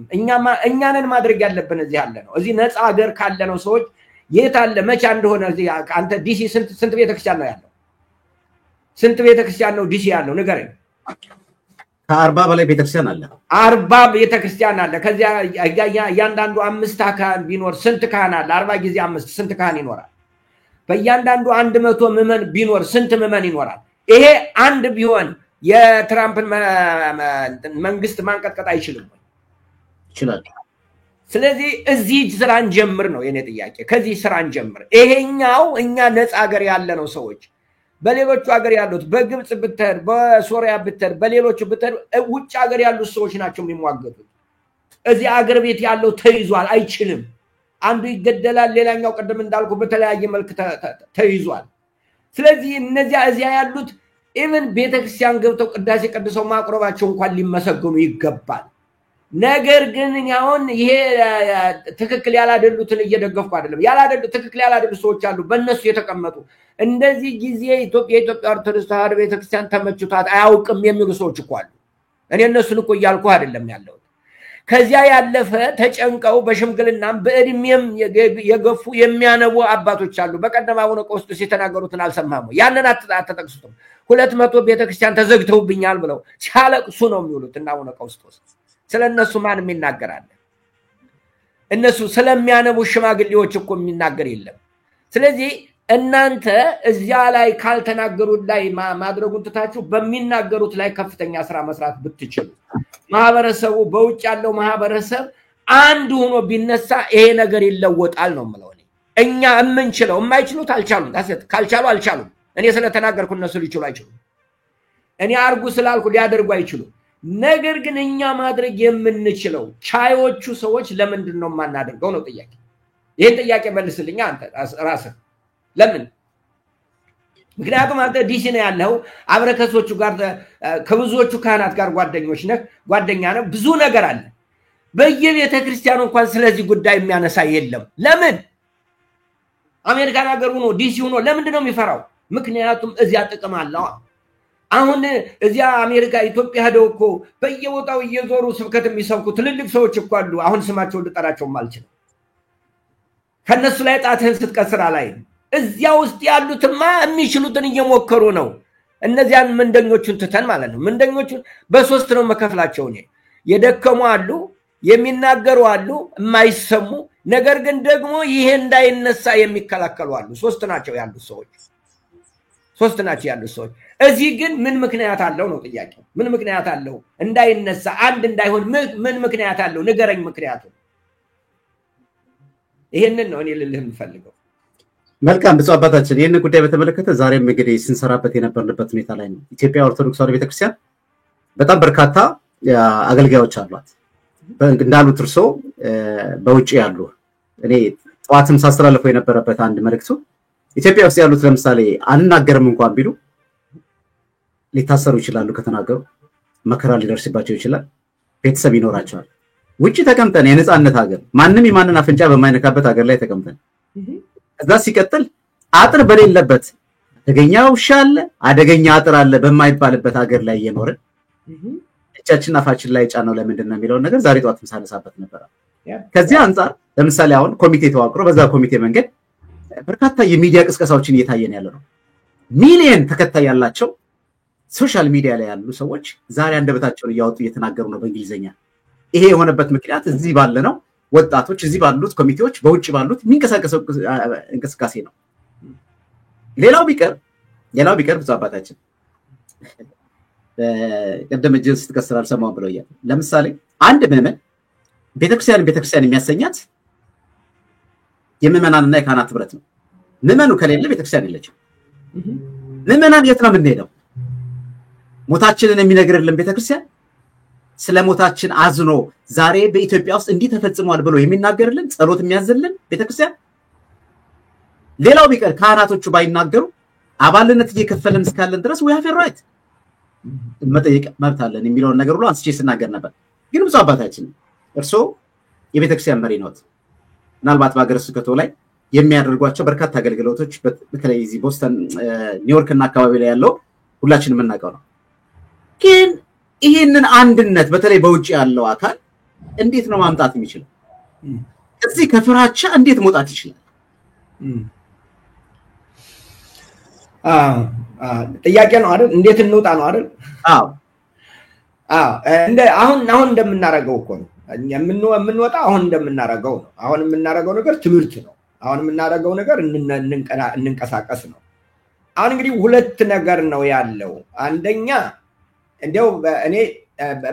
እኛንን ማድረግ ያለብን እዚህ ያለ ነው። እዚህ ነፃ ሀገር ካለ ነው ሰዎች የት አለ መቻ እንደሆነ እዚህ አንተ ዲሲ ስንት ቤተክርስቲያን ነው ያለው? ስንት ቤተክርስቲያን ነው ዲሲ ያለው? ንገረኝ። ከ40 በላይ ቤተክርስቲያን አለ። 40 ቤተክርስቲያን አለ። ከዚያ እያንዳንዱ 5 ካህን ቢኖር ስንት ካህን አለ? 40 ጊዜ 5 ስንት ካህን ይኖራል? በእያንዳንዱ 100 ምዕመን ቢኖር ስንት ምዕመን ይኖራል? ይሄ አንድ ቢሆን የትራምፕን መንግስት ማንቀጥቀጥ አይችልም ወይ? ይችላል። ስለዚህ እዚህ ስራ እንጀምር ነው የኔ ጥያቄ። ከዚህ ስራ እንጀምር። ይሄኛው እኛ ነፃ ሀገር ያለ ነው ሰዎች በሌሎቹ ሀገር ያሉት በግብጽ ብትሄድ በሶሪያ ብትሄድ በሌሎቹ ብትሄድ ውጭ ሀገር ያሉት ሰዎች ናቸው የሚሟገቱት። እዚህ ሀገር ቤት ያለው ተይዟል፣ አይችልም። አንዱ ይገደላል፣ ሌላኛው ቀደም እንዳልኩ በተለያየ መልክ ተይዟል። ስለዚህ እነዚያ እዚያ ያሉት ኢቭን ቤተክርስቲያን ገብተው ቅዳሴ ቀድሰው ማቅረባቸው እንኳን ሊመሰገኑ ይገባል። ነገር ግን አሁን ይሄ ትክክል ያላደሉትን እየደገፍኩ አይደለም። ትክክል ያላደሉ ሰዎች አሉ በእነሱ የተቀመጡ። እንደዚህ ጊዜ የኢትዮጵያ ኦርቶዶክስ ተዋሕዶ ቤተክርስቲያን ተመችቷት አያውቅም የሚሉ ሰዎች እኮ አሉ። እኔ እነሱን እኮ እያልኩ አይደለም ያለው። ከዚያ ያለፈ ተጨንቀው በሽምግልናም በእድሜም የገፉ የሚያነቡ አባቶች አሉ። በቀደም አቡነ ቀውስጦስ የተናገሩትን አልሰማሙ? ያንን አትጠቅሱትም? 200 ቤተክርስቲያን ተዘግተውብኛል ብለው ሲያለቅሱ ነው የሚውሉት እና አቡነ ቀውስጦስ። ስለነሱ ማንም ይናገራል? እነሱ ስለሚያነቡ ሽማግሌዎች እኮ የሚናገር የለም። ስለዚህ እናንተ እዚያ ላይ ካልተናገሩት ላይ ማድረጉን ትታችሁ በሚናገሩት ላይ ከፍተኛ ስራ መስራት ብትችሉ ማህበረሰቡ በውጭ ያለው ማህበረሰብ አንድ ሆኖ ቢነሳ ይሄ ነገር ይለወጣል ነው የምለው። እኛ የምንችለው የማይችሉት ካልቻሉ አልቻሉም። እኔ ስለተናገርኩ እነሱ ሊችሉ አይችሉም። እኔ አርጉ ስላልኩ ሊያደርጉ አይችሉም። ነገር ግን እኛ ማድረግ የምንችለው ቻዮቹ ሰዎች ለምንድን ነው የማናደርገው ነው ጥያቄ። ይሄን ጥያቄ መልስልኝ አንተ ራስህ ለምን ምክንያቱም አንተ ዲሲ ነው ያለው አብረከሶቹ ጋር ከብዙዎቹ ካህናት ጋር ጓደኛ ነህ ብዙ ነገር አለ በየቤተ ክርስቲያኑ እንኳን ስለዚህ ጉዳይ የሚያነሳ የለም ለምን አሜሪካን ሀገር ሆኖ ዲሲ ሆኖ ለምንድን ነው የሚፈራው ምክንያቱም እዚያ ጥቅም አለው አሁን እዚያ አሜሪካ ኢትዮጵያ ሄደው እኮ በየቦታው እየዞሩ ስብከት የሚሰብኩ ትልልቅ ሰዎች እኮ አሉ አሁን ስማቸውን ልጠራቸው ማልችል ከነሱ ላይ ጣትህን ስትቀስራ ላይ እዚያ ውስጥ ያሉትማ የሚችሉትን እየሞከሩ ነው እነዚያን መንደኞቹን ትተን ማለት ነው መንደኞቹን በሶስት ነው መከፍላቸው ነው የደከሙ አሉ የሚናገሩ አሉ የማይሰሙ ነገር ግን ደግሞ ይሄ እንዳይነሳ የሚከላከሉ አሉ ሶስት ናቸው ያሉት ሰዎች እዚህ ግን ምን ምክንያት አለው ነው ጥያቄው ምን ምክንያት አለው እንዳይነሳ አንድ እንዳይሆን ምን ምክንያት አለው ንገረኝ ምክንያቱ ይሄንን ነው እኔ ልልህ የምፈልገው መልካም ብፁዕ አባታችን ይሄን ጉዳይ በተመለከተ ዛሬም እንግዲህ ስንሰራበት የነበርንበት ሁኔታ ላይ ነው ኢትዮጵያ ኦርቶዶክስ ተዋሕዶ ቤተክርስቲያን በጣም በርካታ አገልጋዮች አሏት እንዳሉት እርሶ በውጪ ያሉ እኔ ጧትም ሳስተላልፈው የነበረበት አንድ መልእክቱ ኢትዮጵያ ውስጥ ያሉት ለምሳሌ አንናገርም እንኳን ቢሉ ሊታሰሩ ይችላሉ ከተናገሩ መከራ ሊደርስባቸው ይችላል ቤተሰብ ይኖራቸዋል ውጪ ተቀምጠን የነጻነት ሀገር ማንንም የማንን አፍንጫ በማይነካበት ሀገር ላይ ተቀምጠን እዛ ሲቀጥል አጥር በሌለበት አደገኛ ውሻ አለ አደገኛ አጥር አለ በማይባልበት ሀገር ላይ እየኖርን እቻችን አፋችን ላይ ጫነው ለምንድን ነው የሚለው ነገር ዛሬ ጧትም ሳነሳበት ነበር ከዚህ አንፃር ለምሳሌ አሁን ኮሚቴ ተዋቅሮ በዛ ኮሚቴ መንገድ በርካታ የሚዲያ ቅስቀሳዎችን እየታየን ያለ ነው ሚሊየን ተከታይ ያላቸው ሶሻል ሚዲያ ላይ ያሉ ሰዎች ዛሬ አንደበታቸውን እያወጡ እየተናገሩ ነው በእንግሊዘኛ ይሄ የሆነበት ምክንያት እዚህ ባለ ነው ወጣቶች እዚህ ባሉት ኮሚቴዎች በውጭ ባሉት የሚንቀሳቀሰው እንቅስቃሴ ነው ሌላው ቢቀር ብዙ አባታችን ቀደም እጅን ስትከስር አልሰማም ብለው ይያል ለምሳሌ አንድ ምዕመን ቤተክርስቲያን የሚያሰኛት የምዕመናንና የካህናት ህብረት ነው ምዕመኑ ከሌለ ቤተክርስቲያን የለችም ምዕመናን የት ነው የምንሄደው ሞታችንን የሚነግርልን ቤተክርስቲያን ስለሞታችን አዝኖ ዛሬ በኢትዮጵያ ውስጥ እንዲህ ተፈጽሟል ብሎ የሚናገርልን ጸሎት የሚያዝልን ቤተክርስቲያን ሌላው ቢቀር ካህናቶቹ ባይናገሩ አባልነት እየከፈለን እስካለን ድረስ we have a right መጠየቅ መብት አለን የሚለውን ነገር ሁሉ አንስቼ ስናገር ነበር ግን ብዙ አባታችን እርሶ የቤተክርስቲያን መሪ ነዎት ምናልባት በአገረ ስብከቱ ላይ የሚያደርጓቸው በርካታ አገልግሎቶች በተለይ እዚህ ቦስተን ኒውዮርክ እና አካባቢ ላይ ያለው ሁላችንም የምናውቀው ነው ግን ይሄንን አንድነት በተለይ በውጭ ያለው አካል እንዴት ነው ማምጣት የሚችለው እዚህ ከፍራቻ እንዴት መውጣት ይችላል ጥያቄ ነው አይደል እንዴት እንውጣ ነው አይደል እንደ አሁን እንደምናረጋው እኮ ነው የምንወጣ አሁን እንደምናረጋው ነው አሁን የምናረጋው ነገር ትምህርት ነው አሁን የምናረጋው ነገር እንንቀሳቀስ ነው አሁን እንግዲህ ሁለት ነገር ነው ያለው አንደኛ እንደው እኔ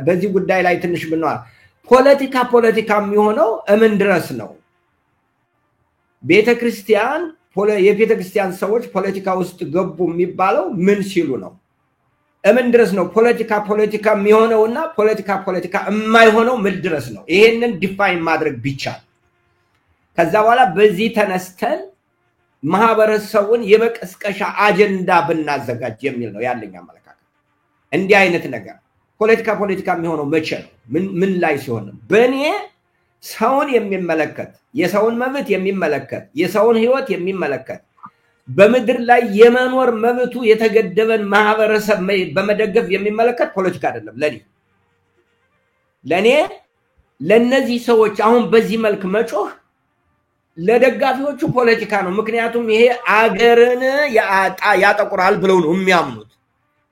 በዚህ ጉዳይ ላይ ትንሽ ብንዋ ፖለቲካ የሚሆነው እምን ድረስ ነው ቤተክርስቲያን የቤተክርስቲያን ሰዎች ፖለቲካ ውስጥ ገቡ የሚባለው ምን ሲሉ ነው እምን ድረስ ነው ፖለቲካ የሚሆነውና ፖለቲካ የማይሆነው ምን ድረስ ነው ይሄንን ዲፋይን ማድረግ ቢቻል ከዛ በኋላ በዚህ ተነስተን ማህበረሰቡን የመቀስቀሻ አጀንዳ ብናዘጋጅ የሚል ነው ያለኝ አመለካከት እንዲህ አይነት ነገር ፖለቲካ የሚሆነው መቼ ነው ምን ላይ ሲሆን በእኔ ሰውን የሚመለከት የሰውን መብት የሚመለከት የሰውን ህይወት የሚመለከት በመድር ላይ የመኖር መብቱ የተገደበን ማህበረሰብ በመደገፍ የሚመለከት ፖለቲካ አይደለም ለኔ ለነዚህ ሰዎች አሁን በዚህ መልክ መጮህ ለደጋፊዎቹ ፖለቲካ ነው ምክንያቱም ይሄ አገርን ያጠቁራል ብለው ነው የሚያምኑት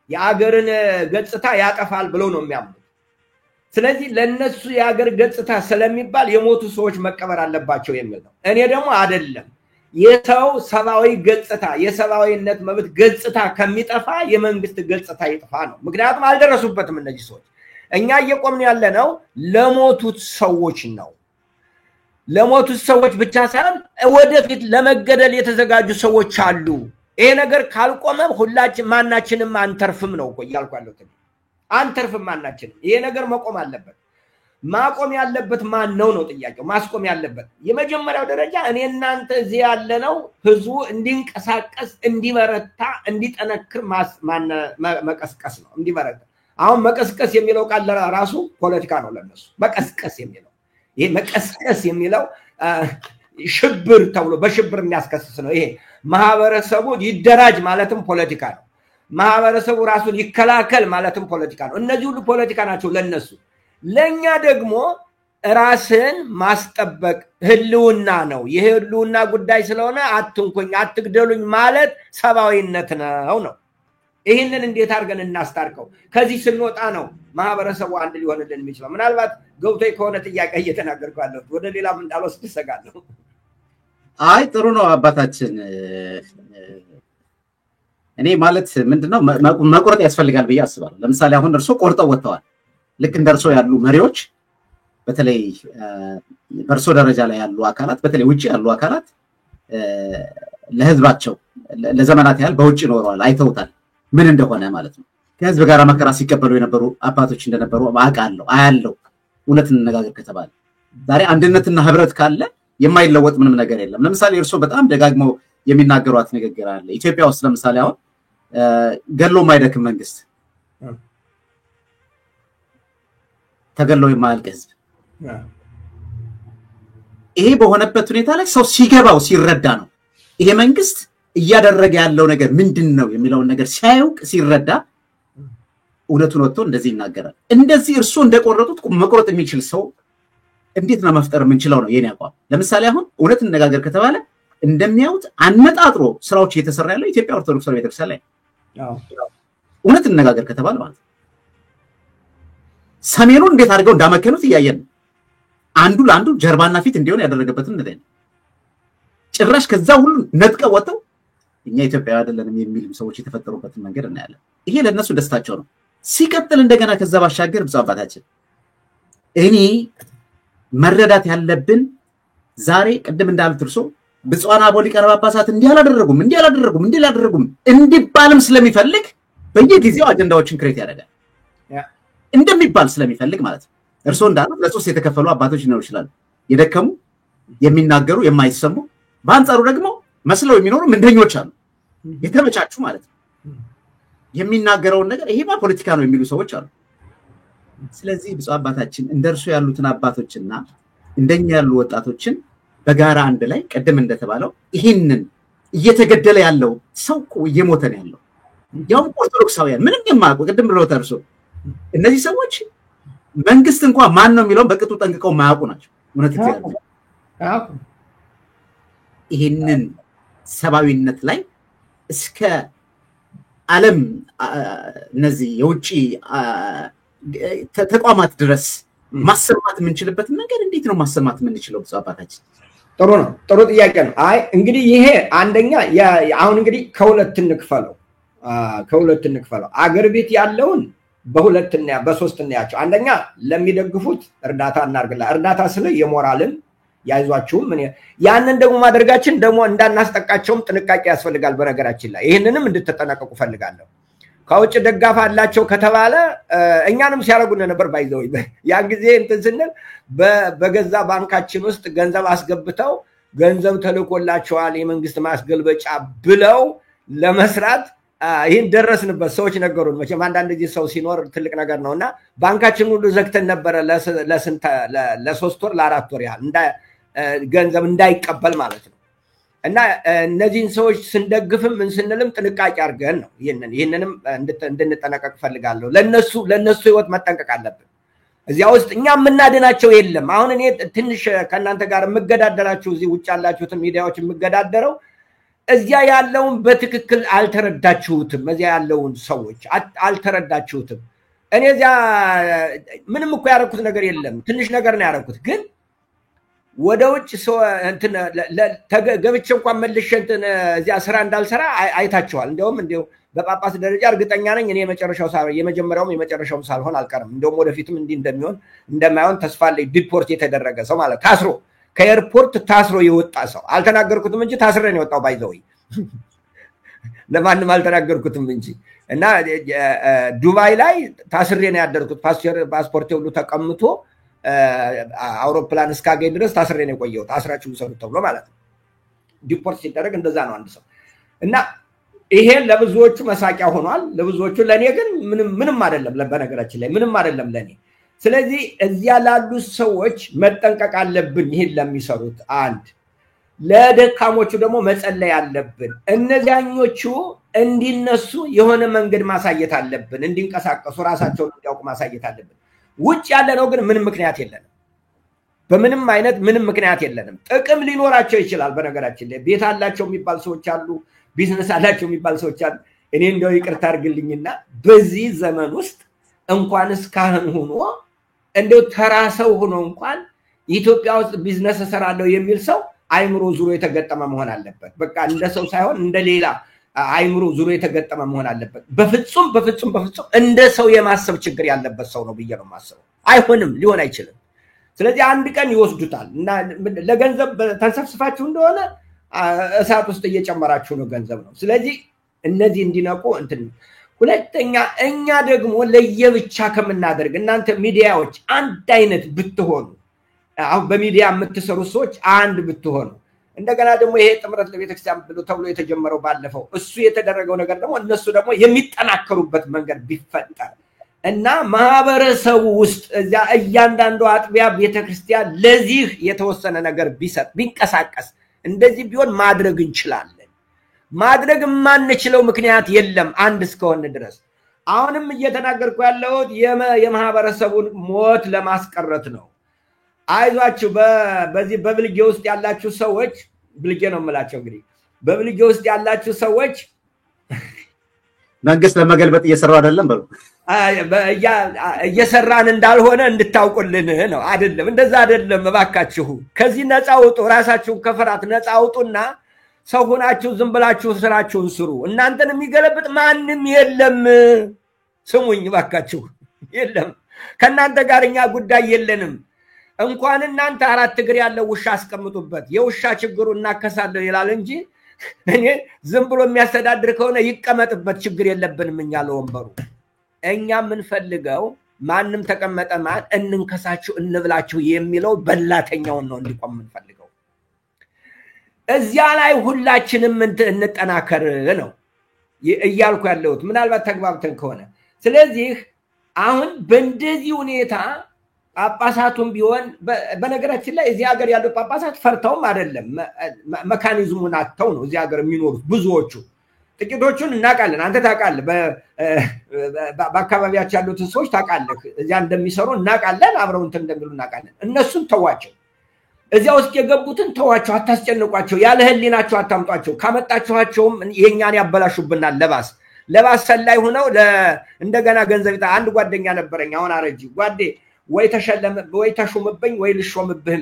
የአገርን ገጽታ ያጠፋል ብለው ነው የሚያምኑት ስለዚህ ለነሱ የአገር ገጽታ ስለሚባል የሞቱ ሰዎች መቀበር አለባቸው የሚል ነው እኔ ደግሞ አይደለም የሰው ሰባዊ ገጽታ የሰባዊነት መብት ገጽታ ከሚጠፋ የመንግስት ገጽታ ይጥፋ ነው ምክንያቱም አልደረሱበትም እነዚህ ሰዎች እኛ እየቆምን ያለነው ለሞቱት ሰዎች ነው ለሞቱት ሰዎች ብቻ ሳይሆን ወደፊት ለመገደል የተዘጋጁ ሰዎች አሉ ይሄ ነገር ካልቆመ ሁላችን ማናችንም አንተርፍም ነው እኮ ያልኳለሁ አንተርፍም ማናችንም ይሄ ነገር መቆም አለበት ማቆም ያለበት ማን ነው ጥያቄው ማስቆም ያለበት የመጀመሪያው ደረጃ እኔ እናንተ እዚህ ያለነው ህዝቡ እንዲንቀሳቀስ እንዲበረታ እንዲጠነክር መቀስቀስ ነው እንዲበረታ አሁን መቀስቀስ የሚለው ቃል ራሱ ፖለቲካ ነው ለነሱ መቀስቀስ የሚለው ይሄ መቀስቀስ የሚለው ሽብር ተብሎ በሽብር የሚያስከስስ ነው ይሄ ማህበረሰቡ ይደራጅ ማለትም ፖለቲካ ነው ማህበረሰቡ ራሱን ይከላከል ማለትም ፖለቲካ ነው እነዚህ ሁሉ ፖለቲካ ናቸው ለነሱ ለኛ ደግሞ ራስን ማስጠበቅ ህልውና ነው የህልውና ጉዳይ ስለሆነ አትንኩኝ አትግደሉኝ ማለት ሰባዊነት ነው ይሄንን እንዴት አድርገን እናስታርቀው ከዚህ ስንወጣ ነው ማህበረሰቡ አንድ ሊሆንልን የሚችለው ምናልባት ገብቶይ ከሆነ ጥያቄ እየተናገርኩ ያለው ወደ ሌላም እንዳልወስድ ሰጋለሁ አይ ጥሩ ነው አባታችን እኔ ማለት ምንድነው መቆረጥ ያስፈልጋል ብዬ አስባለሁ ለምሳሌ አሁን እርሶ ቆርጠው ወጥተዋል ልክ እንደርሶ ያሉ መሪዎች በተለይ በርሶ ደረጃ ላይ ያሉ አካላት በተለይ ውጪ ያሉ አካላት ለህዝባቸው ለዘመናት ያህል በውጪ ኖረዋል አይተውታል ምን እንደሆነ ማለት ነው ከህዝብ ጋር መከራ ሲቀበሉ የነበሩ አባቶች እንደነበሩ አውቃለሁ አያለው እውነት እንነጋገር ከተባለ ዛሬ አንድነትና ህብረት ካለ የማይለወጥ ምንም ነገር የለም ለምሳሌ እርሶ በጣም ደጋግመው የሚናገሩት ንግግር አለ ኢትዮጵያ ውስጥ ለምሳሌ አሁን ገሎ ማይደክም መንግስት ተገሎ የማያልቅ ህዝብ ይሄ በሆነበት ሁኔታ ላይ ሰው ሲገባው ሲረዳ ነው ይሄ መንግስት እያደረገ ያለው ነገር ምንድነው የሚለውን ነገር ሲያዩቅ ሲረዳ እውነቱን ወጥቶ እንደዚህ ይናገራል እንደዚህ እርሱ እንደቆረጡት መቆረጥ የሚችል ሰው እንዴት ነው መፍጠር የምንችለው ነው የኔ አቋም ለምሳሌ አሁን እውነት እንነጋገር ከተባለ እንደሚያውት አነጣጥሮ ስራዎች እየተሰራ ያለው ኢትዮጵያ ኦርቶዶክስ ቤተክርስቲያን ላይ እውነት እንነጋገር ከተባለ ማለት ሰሜኑን እንዴት አድርገው እንዳመከኑት ያያየን አንዱ ለአንዱ ጀርባና ፊት እንዲሆን ያደረገበትን እንደዚህ ጭራሽ ከዛ ሁሉ ነጥቀው ወጥተው እኛ ኢትዮጵያ አይደለንም የሚሉ ሰዎች የተፈጠሩበትን መንገድ እናያለን ይሄ ለነሱ ደስታቸው ነው ሲቀጥል እንደገና ከዛ ባሻገር ብቻ አባታችን እኔ መረዳት ያለብን ዛሬ ቀደም እንዳልኩት እርሶ ብፁዓን አበው ሊቃነ ጳጳሳት እንዲያላደረጉም እንዲባልም ስለሚፈልግ በየጊዜው አጀንዳዎችን ክሬት ያደርጋል እንደሚባል ስለሚፈልግ ማለት ነው እርሶ እንዳሉት ለሶስት የተከፈሉ አባቶች ነው ይችላል የደከሙ የሚናገሩ የማይሰሙ በአንጻሩ ደግሞ መስለው የሚኖሩ ምንደኞች አሉ የተመቻቹ ማለት ነው የሚናገረውን ነገር ይሄማ ፖለቲካ ነው የሚሉ ሰዎች አሉ ስለዚህ ብፁዕ አባታችን እንደርሱ ያሉትን አባቶችና እንደኛ ያሉ ወጣቶችን በጋራ አንድ ላይ ቀደም እንደተባለው ይሄንን እየተገደለ ያለው ሰው እየሞተ ነው ያለው ያው ኦርቶዶክሳውያን ምንም የማያውቁ ቀደም ብለው ተርሶ እነዚህ ሰዎች መንግስት እንኳን ማን ነው የሚለው በቅጡ ጠንቅቀው ማያውቁ ናቸው እውነት ይላል ይሄንን ሰባዊነት ላይ እስከ ዓለም እነዚህ የውጪ ተቋማት ድረስ ማሰማት የምንችልበት ነገር እንዴት ነው ማሰማት የምንችለው ብፁዕ አባታችን ጥሩ ነው ጥሩ ጥያቄ ነው አይ እንግዲህ ይሄ አንደኛ አሁን እንግዲህ ከሁለት እንክፈለው አገር ቤት ያለውን በሁለትና በሶስትና ያቸው አንደኛ ለሚደግፉት እርዳታ እናርግላ እርዳታ ስለ የሞራልን ያይዟችሁ ምን ያንን ደግሞ ማድረጋችን ደግሞ እንዳናስጠቃቸውም ጥንቃቄ ያስፈልጋል በነገራችን ላይ ይሄንንም እንድትጠነቀቁ ፈልጋለሁ ከውጭ ደጋፍ አላቸው ከተባለ እኛንም ሲያረጉን ነበር ባይዘው ያን ጊዜ እንትን ስንል በገዛ ባንካችን ውስጥ ገንዘብ አስገብተው ገንዘብ ተልኮላቸዋል የመንግስት ማስገልበጫ ብለው ለመስራት ይሄን ደረስንበት ሰዎች ነገሩን መቼም አንዳንድ ጊዜ ሰው ሲኖር ትልቅ ነገር ነውና ባንካችን ሁሉ ዘግተን ነበር ለሶስት ወር ለአራት ወር ያህል ገንዘብ እንዳይቀበል ማለት ነው እና እነዚህን ሰዎች ስንደግፍም ምን ስንልም ጥንቃቄ አድርገን ነው ይሄንንም እንድንጠነቀቅ ፈልጋለሁ ለነሱ ህይወት መጠንቀቅ አለብን እዚያ ውስጥ እኛ ምናደናቸው የለም አሁን እኔ ትንሽ ከናንተ ጋር መገዳደራችሁ እዚህ ውጭ ያላችሁትን ሚዲያዎች መገዳደረው እዚያ ያለውን በትክክል አልተረዳችሁትም እዚያ ያለውን ሰዎች አልተረዳችሁትም እኔ እዚያ ምንም እኮ ያረኩት ነገር የለም ትንሽ ነገር ነው ያረኩት ግን ወደ ውጭ ሰው እንትን ገብቼ እንኳን መልሼ እንትን እዚያ ስራ እንዳልሰራ አይታችኋል እንደውም በጳጳስ ደረጃ እርግጠኛ ነኝ እኔ የመጨረሻውም ሳልሆን አልቀርም እንደውም ወደፊትም እንደማይሆን ተስፋ አለኝ ዲፖርት የተደረገ ሰው ማለት ታስሮ ከኤርፖርት ታስሮ የወጣ ሰው አልተናገርኩትም እንጂ ታስሬ ነው የወጣው ባይዘው ለማንም አልተናገርኩትም እንጂ እና ዱባይ ላይ ታስሬ ነው ያደርኩት ፓስፖርት ሁሉ ተቀምጦ አውሮፕላን እስካገኝ ድረስ ታስሬ ነው የቆየሁት አስራችሁ ሰሩት ተብሎ ማለት ነው ዲፖርት ሲደረግ እንደዛ ነው አንድ ሰው እና ይሄ ለብዙዎቹ መሳቂያ ሆኗል ለብዙዎቹ ለኔ ግን ምንም አይደለም በነገራችን ላይ ምንም አይደለም ለኔ ስለዚህ እዚያ ላሉ ሰዎች መጠንቀቅ አለብን ይሄን ለሚሰሩት አንድ ለደካሞቹ ደግሞ መጸለይ አለብን እነዚያኞቹ እንዲነሱ የሆነ መንገድ ማሳየት አለብን እንዲንቀሳቀሱ ራሳቸውን እንዲያውቁ ማሳየት አለብን ውጭ ያለ ነው ግን ምንም ምክንያት የለንም በምንም አይነት ምንም ምክንያት የለንም ጥቅም ሊኖራቸው ይችላል በነገራችን ላይ ቤት አላቸው የሚባል ሰዎች አሉ ቢዝነስ አላቸው የሚባል ሰዎች አሉ እኔ እንደው ይቅርታ አድርግልኝና በዚህ ዘመን ውስጥ እንኳንስ ካህን ሆኖ እንደው ተራሰው ሆኖ እንኳን ኢትዮጵያ ውስጥ ቢዝነስ ሰራለው የሚል ሰው አይምሮ ዙሮ የተገጠመ መሆን አለበት በቃ እንደ ሰው ሳይሆን እንደ ሌላ አይምሮ ዙሮ የተገጠመ መሆን አለበት በፍጹም እንደ ሰው የማሰብ ችግር ያለበት ሰው ነው ብዬ ነው ማሰብ አይሆንም ሊሆን አይችልም ስለዚህ አንድ ቀን ይወስዱታል እና ለገንዘብ ተንሰፍስፋችሁ እንደሆነ እሳት ውስጥ እየጨመራችሁ ነው ገንዘብ ነው ስለዚህ እነዚህ እንዲነቁ እንትን ሁለተኛ እኛ ደግሞ ለየብቻ ከመናደርግ እናንተ ሚዲያዎች አንድ አይነት ብትሆኑ አሁን በሚዲያ የምትሰሩ ሰዎች አንድ ብትሆኑ እንደገና ደግሞ ይሄ ጥምረት ለቤተክርስቲያን ብሎ ተብሎ የተጀመረው ባለፈው እሱ የተደረገው ነገር ደግሞ እነሱ ደግሞ የሚጠናከሩበት መንገድ ቢፈጠር እና ማህበረሰቡ ውስጥ እያንዳንዱ አጥቢያ ቤተክርስቲያን ለዚህ የተወሰነ ነገር ቢሰጥ ቢንቀሳቀስ እንደዚህ ቢሆን ማድረግ እንችላለን ማድረግ ማንችለው ምክንያት የለም አንድ እስከሆነ ድረስ አሁንም እየተናገርኩ ያለሁት የማህበረሰቡን ሞት ለማስቀረት ነው አይዟችሁ በዚህ በብልጌ ውስጥ ያላችሁ ሰዎች ብልጌ ነው የምላቸው እንግዲህ በብልጌ ውስጥ ያላችሁ ሰዎች መንግስት ለመገልበጥ እየሰራው አይደለም በሉ እየሰራን እንዳልሆነ እንድታውቁልን ነው አይደለም እንደዛ አይደለም ባካችሁ ከዚህ ነፃ አውጡ ራሳችሁን ከፈራት ነፃ አውጡና ሰው ሆናችሁ ዝም ብላችሁ ስራችሁን ስሩ እናንተን የሚገለብጥ ማንንም የለም ስሙኝ ባካችሁ የለም ከናንተ ጋርኛ ጉዳይ የለንም እንኳን እናንተ አራት እግር ያለው ውሻ አስቀምጡበት የውሻ ችግሩ እናከሳለው ይላል እንጂ እኔ ዝም ብሎ የሚያስተዳድር ከሆነ ይቀመጥበት ችግር የለብንም እኛ ለወንበሩ እኛ ምን ፈልገው ማንንም ተቀመጠ ማን እንንከሳችሁ እንብላችሁ የሚለው በላተኛው ነው እንዲቆም ምን ፈልገው እዚያ ላይ ሁላችንም እንጠናከር ነው እያልኩ ያለሁት ምናልባት ተግባብተን ከሆነ ስለዚህ አሁን በእንደዚህ ሁኔታ ጳጳሳቱም ቢሆን በነገራችን ላይ እዚህ ሀገር ያለው ጳጳሳት ፈርተውም አይደለም መካኒዝሙን አጥተው ነው እዚህ ሀገር የሚኖሩት ብዙዎቹ ጥቂቶቹን እናቃለን አንተ ታቃለ በአካባቢያቸው ያሉት ሰዎች ታቃለህ እዚያ እንደሚሰሩ እናቃለን አብረው እንትን እንደሚሉ እናቃለን እነሱን ተዋቸው እዚያ ውስጥ የገቡትን ተዋቸው አታስጨንቋቸው ያለ ህሊናቸው አታምጧቸው ካመጣቸዋቸውም የኛን ያበላሹብናል ለባስ ሰላይ ሆነው እንደገና ገንዘብ አንድ ጓደኛ ነበረኝ አሁን አረጂ ጓዴ ወይ ተሾምብኝ ወይ ልሾምብህ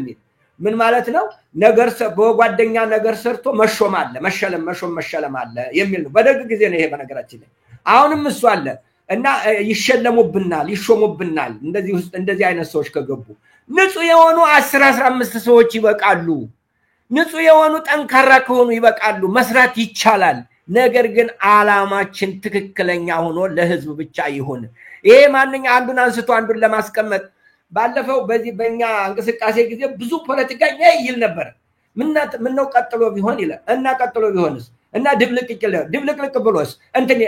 ምን ማለት ነው ነገር በጓደኛ ነገር ሰርቶ መሾም አለ መሸለም አለ የሚል ነው በደግ ጊዜ ነው ይሄ በነገራችን ላይ አሁንም እሱ አለ እና ይሸለሙብናል ይሾሙብናል እንደዚህ አይነት ሰዎች ከገቡ ንጹህ የሆኑ 10-15 ሰዎች ይበቃሉ ንጹህ የሆኑ ጠንካራ ከሆኑ ይበቃሉ መስራት ይቻላል ነገር ግን አላማችን ትክክለኛ ሆኖ ለህዝብ ብቻ ይሁን ይሄ ማንኛ አንዱን አንስቶ አንዱን ለማስቀመጥ ባለፈው በዚህ በእኛ እንቅስቃሴ ጊዜ ብዙ ፖለቲከኛ ይል ነበር ምን ነው ቀጥሎ ቢሆን ይላል እና ቀጥሎ ቢሆንስ እና ድብልቅልቅ ብሎስ እንትን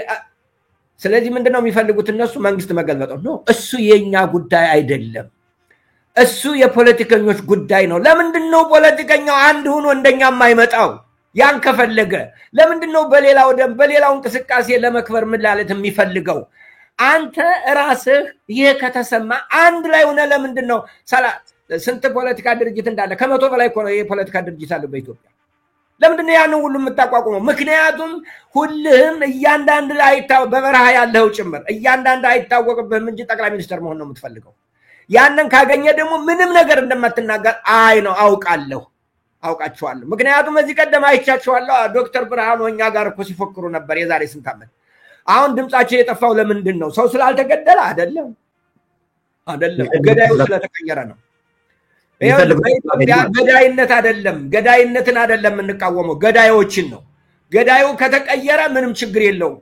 ስለዚህ ምንድነው የሚፈልጉት እነሱ መንግስት መገልበጥ ነው እሱ የኛ ጉዳይ አይደለም እሱ የፖለቲከኞች ጉዳይ ነው ለምንድነው ፖለቲከኛው አንድ ሆኖ እንደኛ የማይመጣው ያን ከፈለገ ለምንድነው በሌላው እንቅስቃሴ ለመክበር ምላለት የሚፈልገው አንተ ራስህ ይሄ ከተሰማ አንድ ላይ ሆነ ለምንድነው ስንት ፖለቲካ ድርጅት እንዳለ ከመቶ በላይ እኮ ነው የፖለቲካ ድርጅት አለ በኢትዮጵያ ለምንድነው ያንን ሁሉ የምታቋቁመው ምክንያቱም ሁሉም እያንዳንዱ ላይ በበረሃ ያለው ጭምር እያንዳንዱ አይታወቅብህም እንጂ ጠቅላይ ሚኒስትር መሆን ነው የምትፈልገው ያንን ካገኘ ደግሞ ምንም ነገር እንደማትናገር ነው አውቃቸዋለሁ ምክንያቱም እዚህ ቀደም አይቻቸዋለሁ ዶክተር ብርሃኑ እኛ ጋር እኮ ሲፎክሩ ነበር የዛሬ ስንት ዓመት አሁን ድምጻቸው የጠፋው ለምንድን ነው ሰው ስላልተገደለ አይደለም ገዳዩ ስለተቀየረ ነው ገዳይነት አይደለም ገዳይነትን አይደለም እንቃወመው ገዳዮችን ነው ገዳዩ ከተቀየረ ምንም ችግር የለውም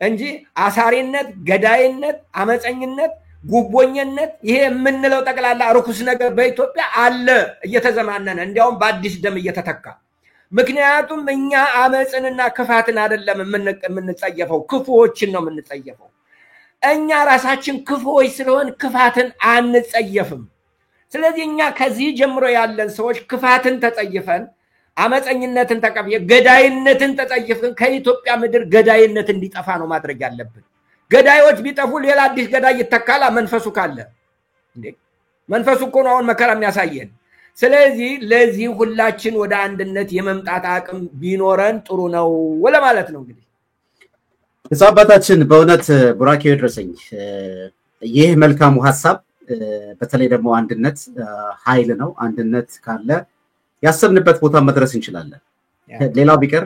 እንጂ አሳሪነት ገዳይነት አመፀኝነት ጉቦኝነት ይሄ የምንለው ጠቅላላ ርኩስ ነገር በኢትዮጵያ አለ እየተዘማነነ እንዲያውም በአዲስ ደም እየተተካ ምክንያቱም እኛ አመጽንና ክፋትን አይደለም የምንጸየፈው ክፉዎችን ነው የምንጸየፈው እኛ ራሳችን ክፉዎች ስለሆን ክፋትን አንጸየፍም ስለዚህ እኛ ከዚህ ጀምሮ ያለን ሰዎች ክፋትን ተጸይፈን አመጽኝነትን ተቀበየ ገዳይነትን ተጸይፈን ከኢትዮጵያ ምድር ገዳይነት እንዲጠፋ ነው ማድረግ ያለብን ገዳዮች ቢጠፉ ሌላ አዲስ ገዳይ ይተካላ መንፈሱ ካለ እንዴ መንፈሱ እኮ ነው አሁን መከራ የሚያሳየን ስለዚህ ለዚህ ሁላችን ወደ አንድነት የመምጣት አቅም ቢኖረን ጥሩ ነው ወለ ማለት ነው እንግዲህ ተሳባታችን በእውነት ቡራኬው ይድረሰኝ ይህ መልካሙ ሐሳብ በተለይ ደግሞ አንድነት ኃይል ነው አንድነት ካለ ያሰብንበት ቦታ መድረስ እንችላለን ሌላው ቢቀር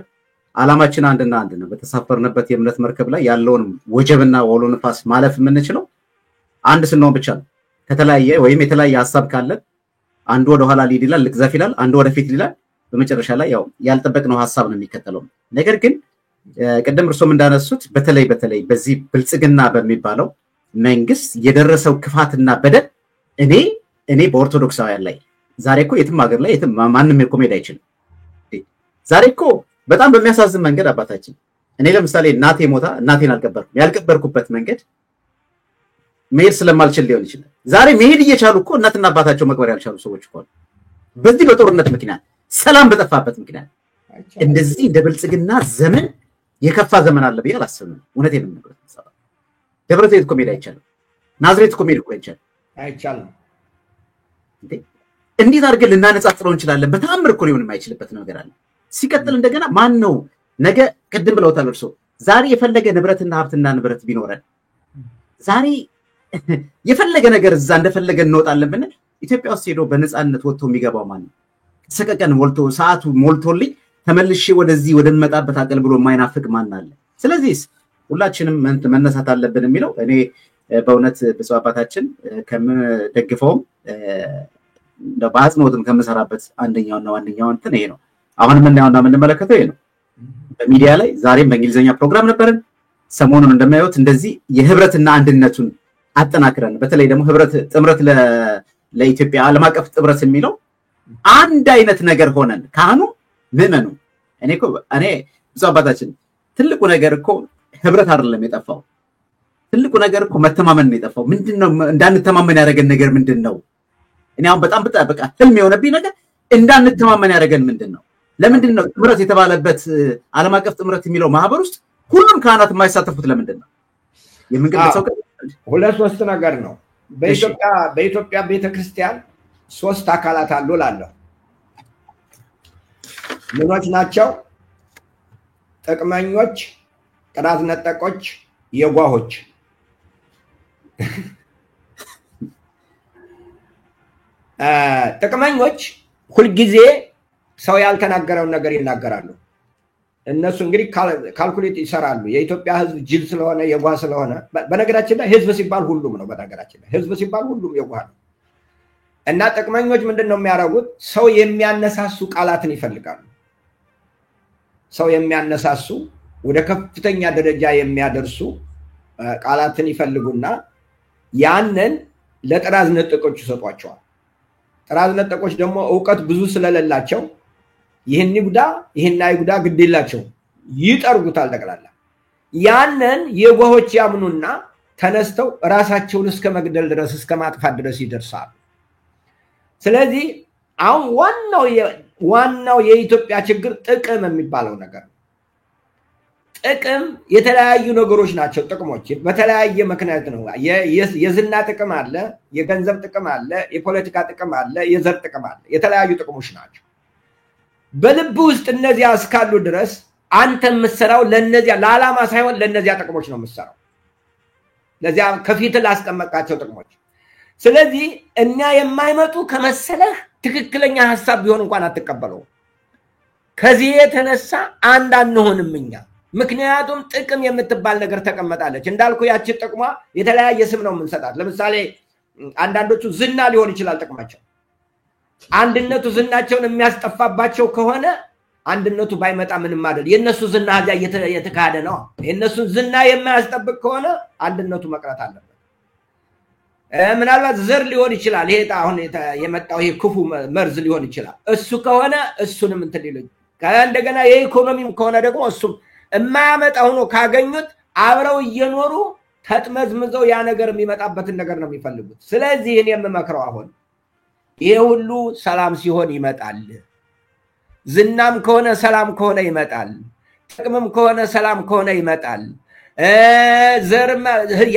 ዓላማችን አንድና አንድ ነው በተሳፈርንበት የእምነት መርከብ ላይ ያለውን ወጀብና ወሎ ንፋስ ማለፍ የምንችለው አንድ ስንሆን ብቻ ነው ከተለያየ ወይም የተለያየ ሐሳብ ካለ አንዱ ወደ ኋላ ሊድ ይላል ልክዘፍ ይላል አንዱ ወደ ፊት ይላል በመጨረሻ ላይ ያው ያልጠበቅነው ሐሳብ ነው የሚከተለው ነገር ግን ቀደም እርሶም እንዳነሱት በተለይ በዚህ ብልጽግና በሚባለው መንግስት የደረሰው ክፋትና በደል እኔ በኦርቶዶክሳውያን ላይ ዛሬ እኮ የትም ሀገር ላይ የትም ማንንም ኮሜዲ አይችልም ዛሬ እኮ በጣም በሚያሳዝን መንገድ አባታችን እኔ ለምሳሌ እናቴ ሞታ እናቴን ያልቀበርኩበት መንገድ መሄድ ስለማልችል ሊሆን ይችላል ዛሬ መሄድ እየቻሉ እኮ እናትና አባታቸው መቅበር ያልቻሉ ሰዎች እኮ በዚህ በጦርነት ምክንያት ሰላም በጠፋበት ምክንያት እንደዚህ እንደ ብልጽግና ዘመን የከፋ ዘመን አለ ብዬ አላስብም እውነቴን ነው የምነግርህ ደብረዘይት ኮሜዲ አይቻልም ናዝሬት ኮሜዲ እኮ አይቻልም እንዴት አድርገን ልናነጻጽረው እንችላለን በተአምር እኮ ሊሆን የማይችልበት ነገር አለ ሲቀጥል እንደገና ማን ነው ነገ ቀደም ብለውታል እርሶ ዛሬ የፈለገ ንብረትና ሀብትና ንብረት ቢኖረን ዛሬ የፈለገ ነገር እዛ እንደፈለገ እንወጣለን ብንል ኢትዮጵያ ውስጥ ሄዶ በነፃነት ወጥቶ የሚገባው ማን ነው ሰቀቀን ሞልቶ ሰዓቱ ሞልቶልኝ ተመልሼ ወደዚህ ወደመጣበት አቀል ብሎ የማይናፍቅ ማን አለ ስለዚህ ሁላችንም መነሳት አለብን የሚለው እኔ በእውነት ብፁዕ አባታችን ከምደግፈውም በአጽንኦትም ከምሰራበት አንደኛውና ዋነኛው እንትን ይሄ ነው አሁን ምንያውና የምንመለከተው ይሄ ነው በሚዲያ ላይ ዛሬም በእንግሊዘኛ ፕሮግራም ነበርን ሰሞኑን እንደማይወት እንደዚህ የህብረትና አንድነቱን አጠናክረን በተለይ ደግሞ ህብረት ጥምረት ለኢትዮጵያ ዓለም አቀፍ ጥምረት የሚለው አንድ አይነት ነገር ሆነን ካህኑ ምእመኑ እኔ ብፁዕ አባታችን ትልቁ ነገር እኮ ህብረት አይደለም የጠፋው ትልቁ ነገር እኮ መተማመን ነው የጠፋው ምንድነው እንዳንተማመን ያደረገን ነገር ምንድነው እኔ አሁን በጣም በቃ ህልም የሆነብኝ ነገር እንዳንተማመን ያደረገን ምንድነው ለምንድነው ጥምረት የተባለበት ዓለም አቀፍ ጥምረት የሚለው ማህበር ውስጥ ሁሉም ካህናት የማይሳተፉት ለምንድነው የምንገልጸው ሁለት ሶስት ነገር ነው በኢትዮጵያ ቤተክርስቲያን ሶስት አካላት አሉ ላለው ምኖች ናቸው ጥቅመኞች ጥራት ነጠቆች የጓሆች ጥቅመኞች ሁሉ ጊዜ ሰው ያልተናገረውን ነገር ይናገራሉ እነሱ እንግዲህ ካልኩሌት ይሰራሉ የኢትዮጵያ ህዝብ ጅል ስለሆነ የጓህ ስለሆነ በነገራችን ላይ ህዝብ ሲባል ሁሉም ነው በነገራችን ላይ ህዝብ ሲባል ሁሉም የጓህ ነው እና ጥቅመኞች ምንድነው የሚያደርጉት ሰው የሚያነሳሱ ቃላትን ይፈልጋሉ ሰው የሚያነሳሱ ወደ ከፍተኛ ደረጃ የሚያደርሱ ቃላትን ይፈልጉና ያንን ለጥራዝ ነጠቆች ይሰጧቸዋል ጥራዝ ነጠቆች ደግሞ ዕውቀት ብዙ ስለሌላቸው ይሄን ይጉዳ ግዴላቸው ይጠርጉታል ተቀላላ ያንን የጓሆች ያምኑና ተነስተው ራሳቸውን እስከ መግደል ድረስ እስከ ማጥፋት ድረስ ይደርሳሉ ስለዚህ አሁን ዋናው የኢትዮጵያ ችግር ጥቅም የሚባለው ነገር ጥቅም የተለያዩ ነገሮች ናቸው ጥቅሞች በተለያየ ምክንያት ነው የዝና ጥቅም አለ የገንዘብ ጥቅም አለ የፖለቲካ ጥቅም አለ የዘር ጥቅም አለ የተለያዩ ጥቅሞች ናቸው በልብ ውስጥ እነዚያ እስካሉ ድረስ አንተ መስራው ለነዚያ ለዓላማ ሳይሆን ለነዚያ ጥቅሞች ነው መስራው ለዚያ ከፊት ላስቀመጣቸው ጥቅሞች ስለዚህ እኛ የማይመጡ ከመሰለህ ትክክለኛ ሐሳብ ቢሆን እንኳን አትቀበለው ከዚህ የተነሳ አንድ አንሆንም እኛ ምክንያቱም ጥቅም የምትባል ነገር ተቀመጣለች እንዳልኩ ያቺ ጥቅሟ የተለያየ ስም ነው የምንሰጣት ለምሳሌ አንዳንዶቹ ዝና ሊሆን ይችላል ጥቅማቸው አንድነቱ ዝናቸውን የሚያስጠፋባቸው ከሆነ አንድነቱ ባይመጣ ምንም አይደል የነሱ ዝና የተካደ ነው የነሱ ዝና የማያስጠብቅ ከሆነ አንድነቱ መቅረት አለበት ምናልባት ዘር ሊሆን ይችላል ይሄ አሁን የመጣው ይሄ ክፉ መርዝ ሊሆን ይችላል እሱ ከሆነ እሱንም እንትን ሊሉኝ ከእንደገና የኢኮኖሚም ከሆነ ደግሞ እሱም የማያመጣው ነው ካገኙት አብረው እየኖሩ ተጥመዝምዘው ያ ነገር የሚመጣበትን ነገር ነው የሚፈልጉት ስለዚህ እኔ የምመክረው አሁን ይሄ ሁሉ ሰላም ሲሆን ይመጣል ዝናም ከሆነ ሰላም ከሆነ ይመጣል ጥቅምም ከሆነ ሰላም ከሆነ ይመጣል ዘርም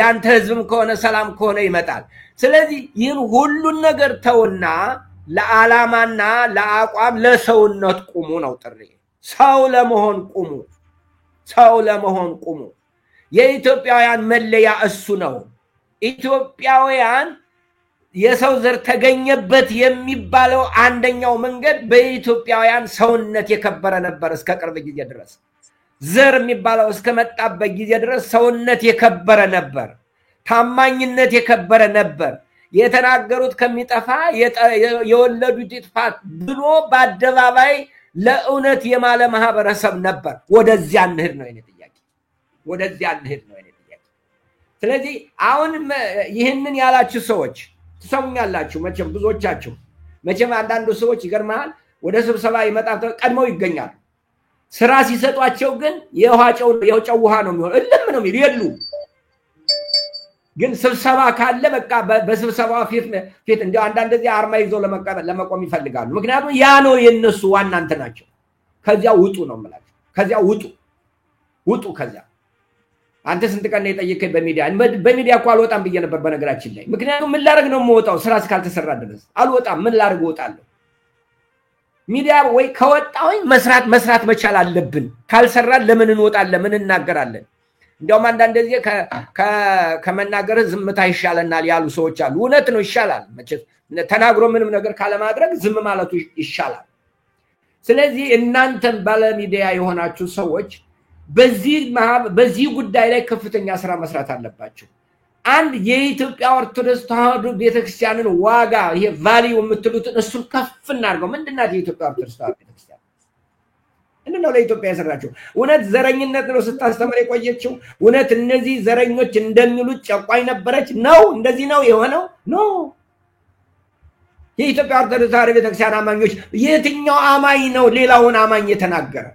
ያንተ ህዝብም ከሆነ ሰላም ከሆነ ይመጣል ስለዚህ ይህን ሁሉን ነገር ተውና ለዓላማና ለአቋም ለሰውነት ቁሙ ነው ጥሪ ሰው ለመሆን ቁሙ የኢትዮጵያውያን መለያ እሱ ነው ኢትዮጵያውያን የሰው ዘር ተገኘበት የሚባለው አንደኛው መንገድ በኢትዮጵያውያን ሰውነት የከበረ ነበር እስከ ቅርብ ጊዜ ድረስ ዘር የሚባለው እስከመጣበት ጊዜ ድረስ ሰውነት የከበረ ነበር ታማኝነት የከበረ ነበር የተናገሩት ከሚጠፋ የወለዱት ይጥፋት ብሎ በአደባባይ ለእውነት የማለ ማህበረሰብ ነበር ወደዚያ እንሂድ ነው የኔ ጥያቄ ስለዚህ አሁን ይህንን ያላችሁ ሰዎች ትሰሙኛላችሁ መቼም ብዙዎቻችሁ መቼም አንዳንዱ ሰዎች ይገርማል ወደ ስብሰባ ይመጣሉ ቀድመው ይገኛሉ ስራ ሲሰጧቸው ግን የውሃው ውሃ ነው የሚሆነው እልም ነው የሚሉ ግን ስብሰባ ካለ በቃ በስብሰባው ፊት እንደው አንዳንድ ጊዜ አርማ ይዞ ለመቆም ይፈልጋሉ ምክንያቱም ያ ነው የነሱ ዋና እንትናቸው ከዚያ ውጡ ነው ማለት ከዚያ ውጡ ከዚያ አንተ ስንት ቀን የጠየቀኝ በሚዲያ እኮ አልወጣም ብዬ ነበር በነገራችን ላይ ምክንያቱም ምን ላደርግ ነው የምወጣው ስራ እስካልተሰራ ድረስ አልወጣም ምን ላደርግ እወጣለሁ ሚዲያ ወይ ከወጣው መስራት መቻል አለብን ካልሰራን ለምን እንወጣለን ለምን እናገራለን እንደውም አንዳንድ ጊዜ ከመናገር ዝምታ ይሻለናል ያሉ ሰዎች አሉ እውነት ነው ይሻላል ተናግሮ ምንም ነገር ካለ ማድረግ ዝም ማለቱ ይሻላል ስለዚህ እናንተም ባለ ሚዲያ የሆናችሁ ሰዎች በዚህ ጉዳይ ላይ ከፍተኛ ስራ መስራት አለባችሁ አንድ የኢትዮጵያ ኦርቶዶክስ ተዋህዶ ቤተክርስቲያንን ዋጋ ይሄ ቫልዩ የምትሉትን እሱን ከፍ እናርገው ምንድነው የኢትዮጵያ ኦርቶዶክስ ተዋህዶ ቤተክርስቲያን እንደው ለኢትዮጵያ ያሰራችሁ እውነት ዘረኝነት ነው ስታስተምር የቆየችው እውነት እነዚህ ዘረኞች እንደሚሉት ጨቋኝ ነበረች ነው እንደዚህ ነው የሆነው ነው የኢትዮጵያ ኦርቶዶክስ ተዋህዶ ቤተክርስቲያን አማኞች የትኛው አማኝ ነው ሌላውን አማኝ የተናገረ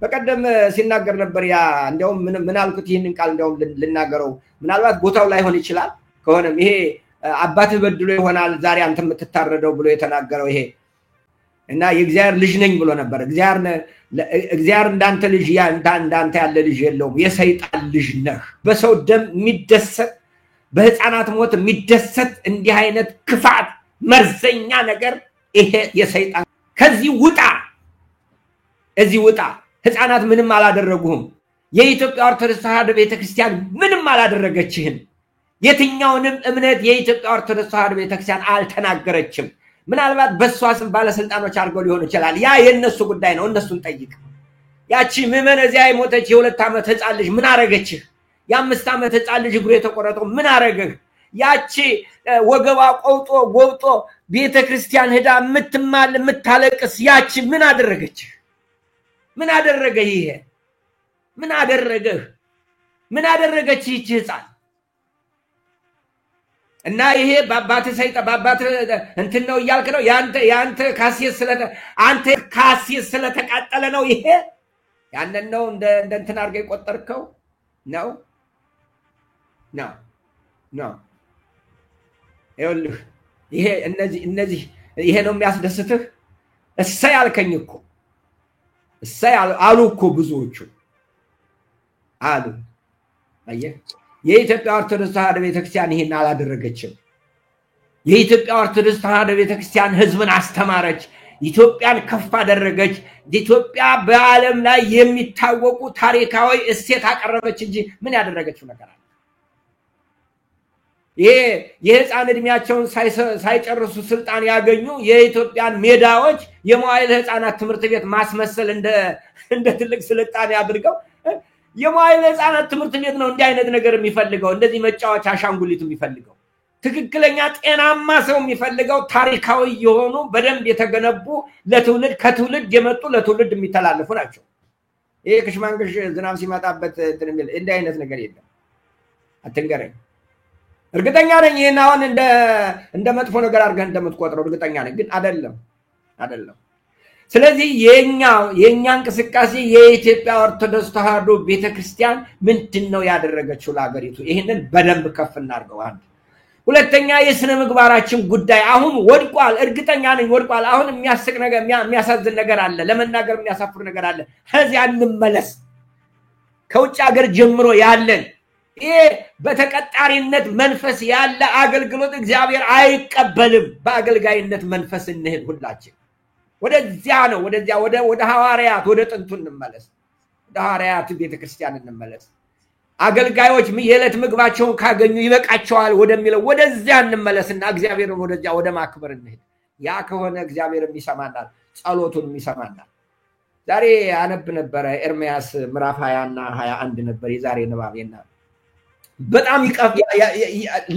በቀደም ሲናገር ነበር ያ እንደውም ምን አልኩት ይሄንን ቃል እንደውም ልናገረው ምናልባት ቦታው ላይ ሆነ ይችላል ከሆነም ይሄ አባትህ በድሎ ይሆናል ዛሬ አንተ የምትታረደው ብሎ የተናገረው ይሄ እና የእግዚአብሔር ልጅ ነኝ ብሎ ነበር እግዚአብሔር እንዳንተ ልጅ እንዳንተ ያለ ልጅ የለውም የሰይጣን ልጅ ነህ በሰው ደም የሚደሰት በህፃናት ሞት የሚደሰት እንዲህ አይነት ክፋት መርዘኛ ነገር ይሄ የሰይጣን ከዚህ ውጣ ህፃናት ምንም አላደረጉህም የኢትዮጵያ ኦርቶዶክስ ተዋህዶ ቤተክርስቲያን ምንም አላደረገችህም የትኛውንም እምነት የኢትዮጵያ ኦርቶዶክስ ተዋህዶ ቤተክርስቲያን አልተናገረችም ምናልባት በሷስም ባለስልጣኖች አድርገው ሊሆን ይችላል ያ የነሱ ጉዳይ ነው እነሱን ጠይቅ ያቺ ምመን እዚያ የሞተች የ2 ዓመት ህፃን ልጅ ምን አረገችህ የ5 ዓመት ህፃን ልጅ እግሩ የተቆረጠው ምን አረገህ ያቺ ወገባ ጎብጦ ቤተክርስቲያን ሄዳ የምታለቅስ ያቺ ምን አደረገችህ ምን አደረገ ይሄ ምን አደረገች ይቺ ህፃን እና ይሄ ባባተ እንትን ነው ይያልክ ነው ያንተ ካሴት ስለተቃጠለ ነው ይሄ ያንን ነው እንደ እንትን አርገ ይቆጠርከው ነው ይኸውልህ ይሄ እነዚህ ይሄ ነው የሚያስደስትህ እሰይ አልከኝ እኮ እሰይ አሉ እኮ ብዙዎቹ አሉ አየህ የኢትዮጵያ ኦርቶዶክስ ተዋህዶ ቤተክርስቲያን ይሄን አላደረገችም የኢትዮጵያ ኦርቶዶክስ ተዋህዶ ቤተክርስቲያን ህዝብን አስተማረች ኢትዮጵያን ከፍ አደረገች ኢትዮጵያ በዓለም ላይ የሚታወቁ ታሪካዊ እሴት አቀረበች እንጂ ምን ያደረገችው ነገር አለ ይሄ የህፃን እድሜያቸውን ሳይጨርሱ ስልጣን ያገኙ የኢትዮጵያን ሜዳዎች የመዋዕለ ህፃናት ትምህርት ቤት ማስመሰል እንደ ትልቅ ስልጣን ያድርገው የመዋዕለ ህፃናት ትምህርት ቤት ነው እንዲህ አይነት ነገር የሚፈልገው እንደዚህ መጫወቻ አሻንጉሊት የሚፈልገው ትክክለኛ ጤናማ ሰው የሚፈልገው ታሪካዊ የሆኑ በደንብ የተገነቡ ለትውልድ ከትውልድ የመጡ ለትውልድ የሚተላለፉ ናቸው ይሄ ክሽማንግሽ ዝናብ ሲመጣበት እንደ አይነት ነገር የለም አትንገረኝ እርግጠኛ ነኝ ይሄን አሁን እንደ መጥፎ ነገር አድርገን እንደምትቆጥረው እርግጠኛ ነኝ፣ ግን አይደለም። ስለዚህ የኛ እንቅስቃሴ የኢትዮጵያ ኦርቶዶክስ ተዋሕዶ ቤተክርስቲያን ምንድነው ያደረገችው ለሀገሪቱ? ይሄንን በደንብ ከፍ እናድርገው። አንድ ሁለተኛ የስነ ምግባራችን ጉዳይ አሁን ወድቋል። እርግጠኛ ነኝ ወድቋል። አሁን የሚያስቅ ነገር የሚያሳዝን ነገር አለ፣ ለመናገር የሚያሳፍር ነገር አለ። ከዚያ እንመለስ። ከውጭ ሀገር ጀምሮ ያለን ይሄ በተቀጣሪነት መንፈስ ያለ አገልግሎት እግዚአብሔር አይቀበልም። በአገልጋይነት መንፈስ እንሄድ ሁላችን። ወደዚያ ነው ወደ ሐዋርያት ወደ ጥንቱ እንመለስ። ወደ ሐዋርያት ቤተክርስቲያን እንመለስ። አገልጋዮች የዕለት ምግባቸውን ካገኙ ይበቃቸዋል ወደሚለው ወደዚያ እንመለስና እግዚአብሔርን ወደዚያ ወደ ማክበር እንሄድ። ያ ከሆነ እግዚአብሔርም ይሰማናል፣ ጸሎቱንም ይሰማናል። ዛሬ አነብ ነበረ ኤርምያስ ምዕራፍ 20 እና 21 ነበር የዛሬ ንባቤና በጣም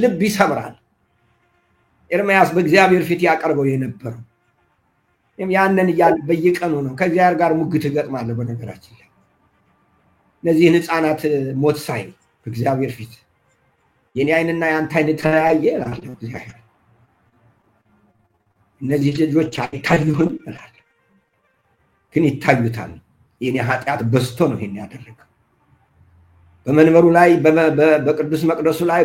ልብ ይሰምራል። ኤርምያስ በእግዚአብሔር ፊት ያቀርበው የነበረው ያንን እያለ በየቀኑ ነው ከእግዚአብሔር ጋር ሙግት ይገጥማል። በነገራችን ላይ እነዚህን ሕፃናት ሞት ሳይ በእግዚአብሔር ፊት የኔ አይንና ያንተ አይን ተለያየ እላለሁ። እግዚአብሔር እነዚህ ልጆች አይታዩህም እላለሁ፣ ግን ይታዩታል። የኔ ኃጢአት በዝቶ ነው ይሄን ያደረገው። በመንበሩ ላይ በቅዱስ መቅደሱ ላይ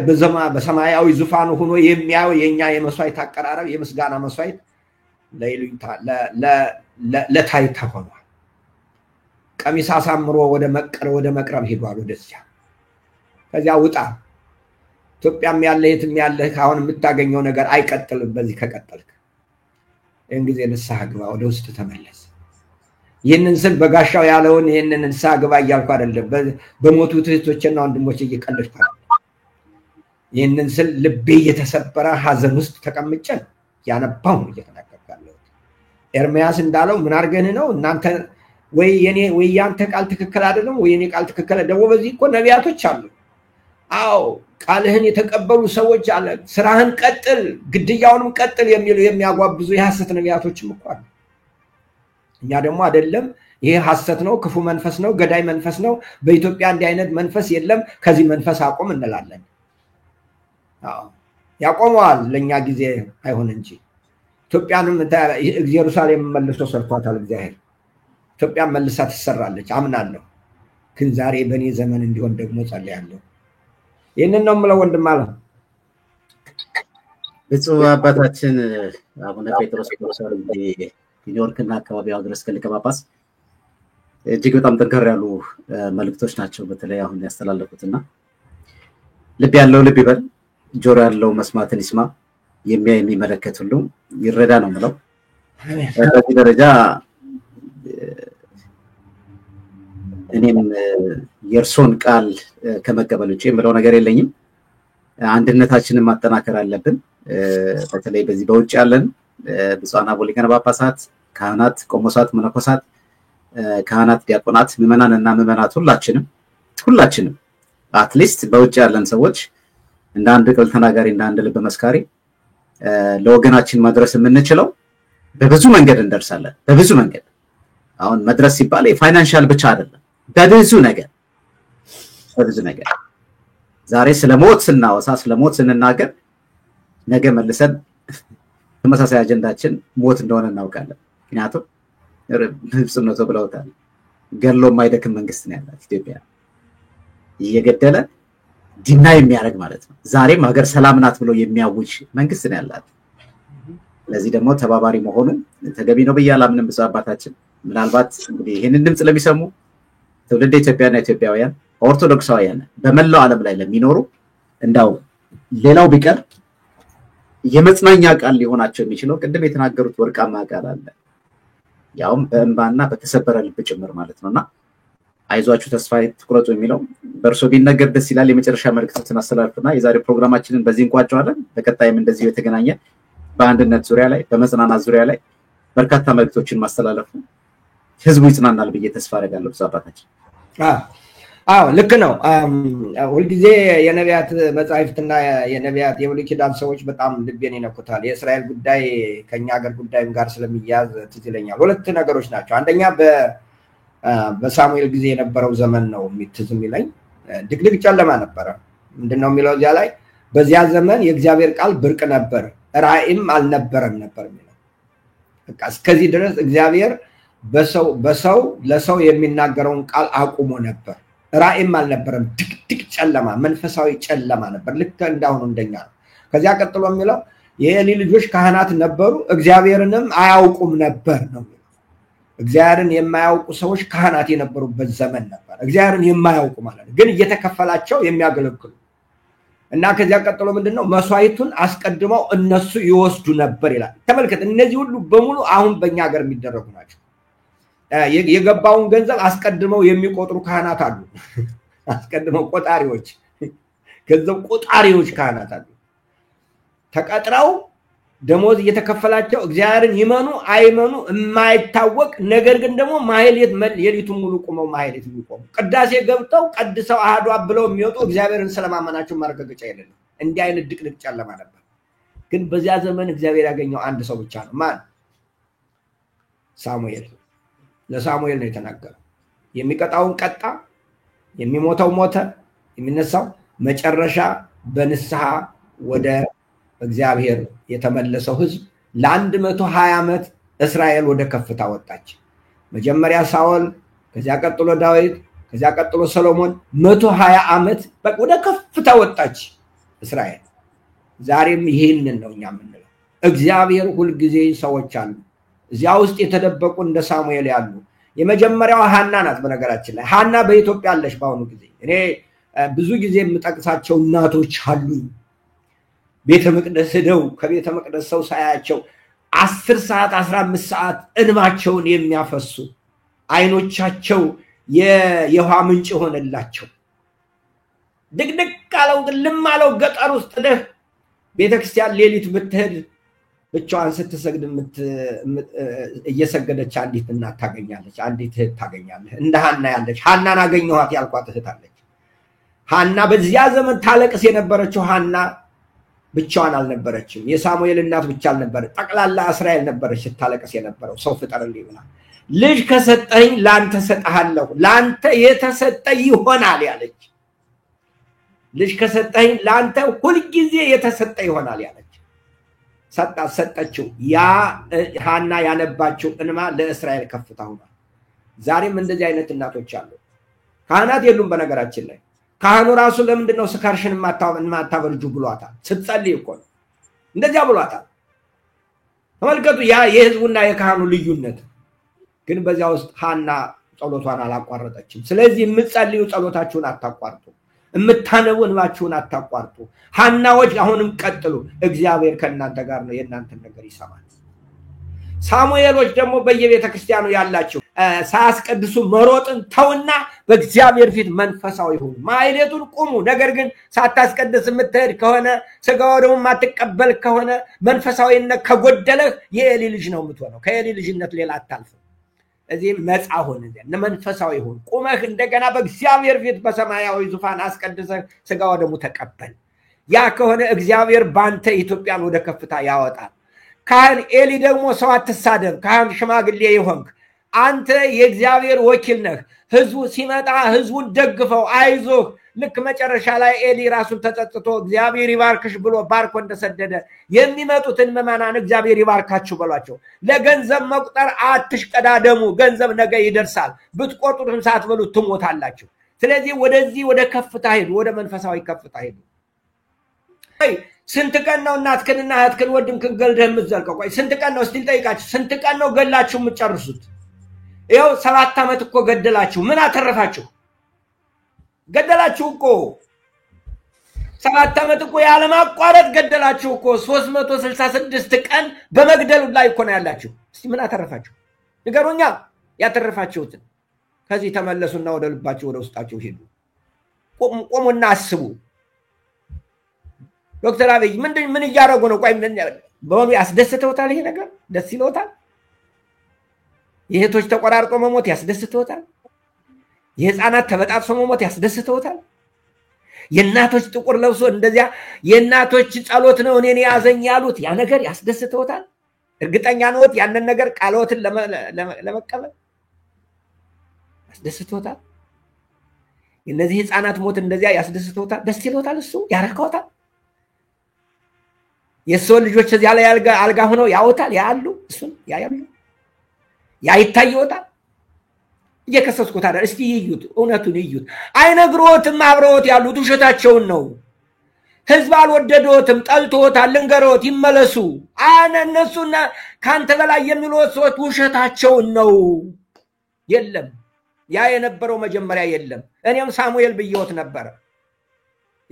በሰማያዊ ዙፋኑ ሆኖ የሚያየው የኛ የመስዋዕት አቀራረብ የምስጋና መስዋዕት ለታይታ ሆኗል። ቀሚስ አሳምሮ ወደ መቅረብ ሄዷል። ወደዚያ ከዚያ ውጣ። ኢትዮጵያም ያለ የትም ያለ አሁን የምታገኘው ነገር አይቀጥልም። በዚህ ከቀጠልክ ይህን ጊዜ ንስሐ ግባ፣ ወደ ውስጥ ተመለስ። ይህንን ስል በጋሻው ያለውን ይህንን ንስሐ ግባ እያልኩ አይደለም። በሞቱ እህቶችና ወንድሞች እየቀለድኩ ይህንን ስል ልቤ እየተሰበረ ሀዘን ውስጥ ተቀምጬ ያነባው እየተናገርኩ ያለሁት። ኤርምያስ እንዳለው ምን አድርገን ነው እናንተ ወይ ያንተ ቃል ትክክል አይደለም ወይ የኔ ቃል ትክክል ደግሞ በዚህ እኮ ነቢያቶች አሉ። አዎ ቃልህን የተቀበሉ ሰዎች አለ። ስራህን ቀጥል፣ ግድያውንም ቀጥል የሚሉ የሚያጓብዙ የሐሰት ነቢያቶችም እኮ አሉ። እኛ ደግሞ አይደለም፣ ይሄ ሐሰት ነው፣ ክፉ መንፈስ ነው፣ ገዳይ መንፈስ ነው፣ በኢትዮጵያ እንዲህ አይነት መንፈስ የለም፣ ከዚህ መንፈስ አቁም እንላለን። አዎ ያቆመዋል፣ ለኛ ጊዜ አይሆን እንጂ ኢትዮጵያንም ኢየሩሳሌም መልሶ ሰርቷታል እግዚአብሔር። ኢትዮጵያ መልሳ ትሰራለች አምናለሁ። ግን ዛሬ በእኔ ዘመን እንዲሆን ደግሞ ጸልያለሁ። ይህንን ነው የምለው ወንድም አለ። ብፁዕ አባታችን አቡነ ጴጥሮስ ፕሮፌሰር ኒውዮርክና አካባቢው ሀገረ ስብከት ሊቀ ጳጳስ እጅግ በጣም ጠንከር ያሉ መልእክቶች ናቸው በተለይ አሁን ያስተላለፉትና ልብ ያለው ልብ ይበል፣ ጆሮ ያለው መስማትን ይስማ፣ የሚያይ የሚመለከት ሁሉ ይረዳ ነው የምለው። በዚህ ደረጃ እኔም የእርሶን ቃል ከመቀበል ውጭ የምለው ነገር የለኝም። አንድነታችንን ማጠናከር አለብን። በተለይ በዚህ በውጭ ያለን ብፁዓን አበው ሊቃነ ጳጳሳት፣ ካህናት፣ ቆሞሳት፣ መነኮሳት፣ ካህናት፣ ዲያቆናት፣ ምዕመናንና ምዕመናት ሁላችንም አትሊስት በውጭ ያለን ሰዎች እንደ አንድ ቃል ተናጋሪ እንደ አንድ ልብ መስካሪ ለወገናችን መድረስ የምንችለው በብዙ መንገድ እንደርሳለን። በብዙ መንገድ አሁን መድረስ ሲባል የፋይናንሻል ብቻ አይደለም፣ በብዙ ነገር ዛሬ ስለሞት ስናወሳ ስለሞት ስንናገር ነገ መልሰን ተመሳሳይ አጀንዳችን ሞት እንደሆነ እናውቃለን። ምክንያቱም ህብስነቱ ብለውታል፣ ገሎ የማይደክም መንግስት ነው ያላት ኢትዮጵያ፣ እየገደለ ዲና የሚያደርግ ማለት ነው። ዛሬም ሀገር ሰላም ናት ብሎ የሚያውጅ መንግስት ነው ያላት። ለዚህ ደግሞ ተባባሪ መሆኑ ተገቢ ነው ብዬ አላምንም። ብፁዕ አባታችን ምናልባት እንግዲህ ይህንን ድምጽ ለሚሰሙ ትውልደ ኢትዮጵያና ኢትዮጵያውያን ኦርቶዶክሳውያን በመላው ዓለም ላይ ለሚኖሩ እንዳው ሌላው ቢቀር የመጽናኛ ቃል ሊሆናቸው የሚችለው ቅድም የተናገሩት ወርቃማ ቃል አለ፣ ያውም በእንባና በተሰበረ ልብ ጭምር ማለት ነውና አይዟችሁ ተስፋ ትቁረጡ የሚለው በእርሶ ቢነገር ደስ ይላል። የመጨረሻ መልእክቶችን አስተላልፍና የዛሬው ፕሮግራማችንን በዚህ እንቋጨዋለን። በቀጣይም እንደዚህ የተገናኘ በአንድነት ዙሪያ ላይ በመጽናናት ዙሪያ ላይ በርካታ መልእክቶችን ማስተላለፉ ህዝቡ ይጽናናል ብዬ ተስፋ አደርጋለሁ። ብፁዕ አባታችን አዎ ልክ ነው። ሁልጊዜ የነቢያት መጻሕፍትና የነቢያት የብሉይ ኪዳን ሰዎች በጣም ልቤን ይነኩታል። የእስራኤል ጉዳይ ከኛ ሀገር ጉዳይም ጋር ስለሚያያዝ ትዝ ይለኛል። ሁለት ነገሮች ናቸው። አንደኛ በሳሙኤል ጊዜ የነበረው ዘመን ነው ትዝ የሚለኝ። ድቅድቅ ጨለማ ነበረ። ምንድነው የሚለው እዚያ ላይ በዚያ ዘመን የእግዚአብሔር ቃል ብርቅ ነበር ራእይም አልነበረም ነበር የሚለው በቃ እስከዚህ ድረስ እግዚአብሔር በሰው ለሰው የሚናገረውን ቃል አቁሞ ነበር ራእይም አልነበረም ድቅድቅ ጨለማ መንፈሳዊ ጨለማ ነበር ልክ እንዳሁን እንደኛ ነው ከዚያ ቀጥሎ የሚለው የኤሊ ልጆች ካህናት ነበሩ እግዚአብሔርንም አያውቁም ነበር ነው እግዚአብሔርን የማያውቁ ሰዎች ካህናት የነበሩበት ዘመን ነበር እግዚአብሔርን የማያውቁ ማለት ግን እየተከፈላቸው የሚያገለግሉ እና ከዚያ ቀጥሎ ምንድነው መስዋዕቱን አስቀድመው እነሱ ይወስዱ ነበር ይላል ተመልከት እነዚህ ሁሉ በሙሉ አሁን በእኛ ሀገር የሚደረጉ ናቸው የገባውን ገንዘብ አስቀድመው የሚቆጥሩ ካህናት አሉ አስቀድመው ቆጣሪዎች ገንዘብ ቆጣሪዎች ካህናት አሉ ተቀጥረው ደሞዝ እየተከፈላቸው እግዚአብሔርን ይመኑ አይመኑ የማይታወቅ ነገር ግን ደግሞ ማህሌት የሊቱን ሙሉ ቆመው ማህሌት የሚቆሙ ቅዳሴ ገብተው ቀድሰው አሃዱ አብለው የሚወጡ እግዚአብሔርን ስለማመናቸው ማረጋገጫ የለም እንዲህ አይነት ድቅድቅ ጨለማ ነበር ግን በዚያ ዘመን እግዚአብሔር ያገኘው አንድ ሰው ብቻ ነው ማን ሳሙኤል ለሳሙኤል ነው የተናገረው የሚቀጣውን ቀጣ የሚሞተው ሞተ የሚነሳው መጨረሻ በንስሐ ወደ እግዚአብሔር የተመለሰው ህዝብ ለ120 ዓመት እስራኤል ወደ ከፍታ ወጣች መጀመሪያ ሳኦል ከዚያ ቀጥሎ ዳዊት ከዚያ ቀጥሎ ሰሎሞን 120 ዓመት ወደ ከፍታ ወጣች እስራኤል ዛሬም ይሄንን ነው እኛ የምንለው እግዚአብሔር ሁሉ ጊዜ ሰዎች አሉ እዚያ ውስጥ የተደበቁ እንደ ሳሙኤል ያሉ የመጀመሪያው ሃና ናት በነገራችን ላይ ሃና በኢትዮጵያ አለሽ ባሁኑ ጊዜ እኔ ብዙ ጊዜ የምጠቅሳቸው እናቶች አሉ ቤተ መቅደስ ሄደው ከቤተ መቅደስ ሰው ሳያቸው 10 ሰዓት 15 ሰዓት እንባቸውን የሚያፈሱ አይኖቻቸው የውሃ ምንጭ ሆነላቸው ድቅድቅ አለው ልማለው ገጠር ውስጥ ደህ ቤተክርስቲያን ሌሊት ብትሄድ ብቻዋን ስትሰግድ እየሰገደች አንዲት እናት ታገኛለች አንዲት እህት ታገኛለህ እንደ ሃና ያለች ሃናን አገኘኋት ያልኳት እህት አለች ሃና በዚያ ዘመን ታለቅስ የነበረችው ሃና ብቻዋን አልነበረችም የሳሙኤል እናት ብቻ አልነበረ ጠቅላላ እስራኤል ነበረች ታለቅስ የነበረው ሰው ፍጠርልኝ ብላ ልጅ ከሰጠኝ ላንተ ሰጣለሁ ላንተ የተሰጠ ይሆናል ያለች ልጅ ከሰጠኝ ላንተ ሁሉ ጊዜ የተሰጠ ይሆናል ያለች ሰጣችው ያ ሃና ያነባችው እንማ ለእስራኤል ከፍታ ሆኗል ዛሬም እንደዚህ አይነት እናቶች አሉ ካህናት የሉም በነገራችን ላይ ካህኑ ራሱ ለምንድነው ስካርሽን ማታበርጁ ብሏታል ስትጸልይ እኮ እንደዚያ ብሏታል ተመልከቱ ያ የህዝቡና የካህኑ ልዩነት ግን በዚያ ውስጥ ሃና ጸሎቷን አላቋረጠችም ስለዚህ የምትጸልዩ ጸሎታችሁን አታቋርጡ የምታነቡ እንባችሁን አታቋርጡ ሃናዎች አሁንም ቀጥሉ እግዚአብሔር ከእናንተ ጋር ነው የእናንተን ነገር ይሰማል ሳሙኤሎች ደግሞ በየቤተ ክርስቲያኑ ያላችሁ ሳያስቀድሱ መሮጥን ተውና በእግዚአብሔር ፊት መንፈሳዊ ሁኑ ማህሌቱን ቁሙ ነገር ግን ሳታስቀድስ የምትሄድ ከሆነ ስጋው ደግሞ ማትቀበል ከሆነ መንፈሳዊነት ከጎደለህ የኤሊ ልጅ ነው የምትሆነው ከኤሊ ልጅነት ሌላ አታልፍም እዚህ መጻ ሆነ መንፈሳዊ ሁኑ ቁመህ እንደገና በእግዚአብሔር ፊት በሰማያዊ ዙፋን አስቀድሰህ ስጋው ደግሞ ተቀበል ያ ከሆነ እግዚአብሔር ባንተ ኢትዮጵያን ወደ ከፍታ ያወጣል ካህን ኤሊ ደግሞ ሰው አትሳደብ ካህን ሽማግሌ ይሆንክ አንተ የእግዚአብሔር ወኪል ነህ ህዝቡ ሲመጣ ህዝቡን ደግፈው አይዞህ ልክ መጨረሻ ላይ ኤሊ ራሱን ተጸጽቶ እግዚአብሔር ይባርክሽ ብሎ ባርኮ እንደሰደደ የሚመጡትን መማናን እግዚአብሔር ይባርካችሁ ብሏቸው ለገንዘብ መቁጠር አትሽቀዳደሙ ገንዘብ ነገ ይደርሳል ብትቆጥሩም ሳትበሉ ትሞታላችሁ ስለዚህ ወደዚህ ወደ ከፍታ ሄዱ ወደ መንፈሳዊ ከፍታ ሄዱ ስንት ቀን ነው እናትክንና እህትክን ወንድምክን ገልደህ የምትዘልቀው ቆይ ስንት ቀን ነው እስቲ ልጠይቃችሁ ስንት ቀን ነው ገላችሁ የምትጨርሱት ይኸው 7 ዓመት እኮ ገደላችሁ ምን አተረፋችሁ ገደላችሁ እኮ 7 ዓመት እኮ ያለ ማቋረጥ ገደላችሁ እኮ 366 ቀን በመግደሉ ላይ እኮ ነው ያላችሁ እስቲ ምን አተረፋችሁ ንገሩኛ ያተረፋችሁትን ከዚህ ተመለሱና ወደ ልባችሁ ወደ ውስጣችሁ ሄዱ ቆሙና አስቡ ዶክተር አብይ ምን እያደረጉ ነው ቆይ በወሉ ያስደስተውታል ይሄ ነገር ደስ ይለውታል የእህቶች ተቆራርጦ መሞት ያስደስተውታል የህፃናት ተበጣጥሶ መሞት ያስደስተውታል የእናቶች ጥቁር ለብሶ እንደዚያ የእናቶች ጸሎት ነው እኔን ያዘኝ ያሉት ያ ነገር ያስደስተውታል እርግጠኛ ነዎት ያንን ነገር ቃሎትን ለመቀበል ያስደስተውታል የነዚህ ህፃናት ሞት እንደዚያ ያስደስተውታል ደስ ይለውታል እሱ ያረካውታል የሰው ልጆች እዚያ ላይ አልጋ ሆነው ያወጣል ያሉ እሱን ያያሉ ያይታየውታል እየከሰስኩት አይደል እስቲ ይዩት እውነቱን ይዩት አይነግሮትም አብረውት ያሉት ውሸታቸውን ነው ህዝብ አልወደዶትም ጠልቶታል ልንገሮት ይመለሱ እነሱና ካንተ በላይ የሚሉት ሰዎች ውሸታቸውን ነው የለም ያ የነበረው መጀመሪያ የለም እኔም ሳሙኤል ብየውት ነበር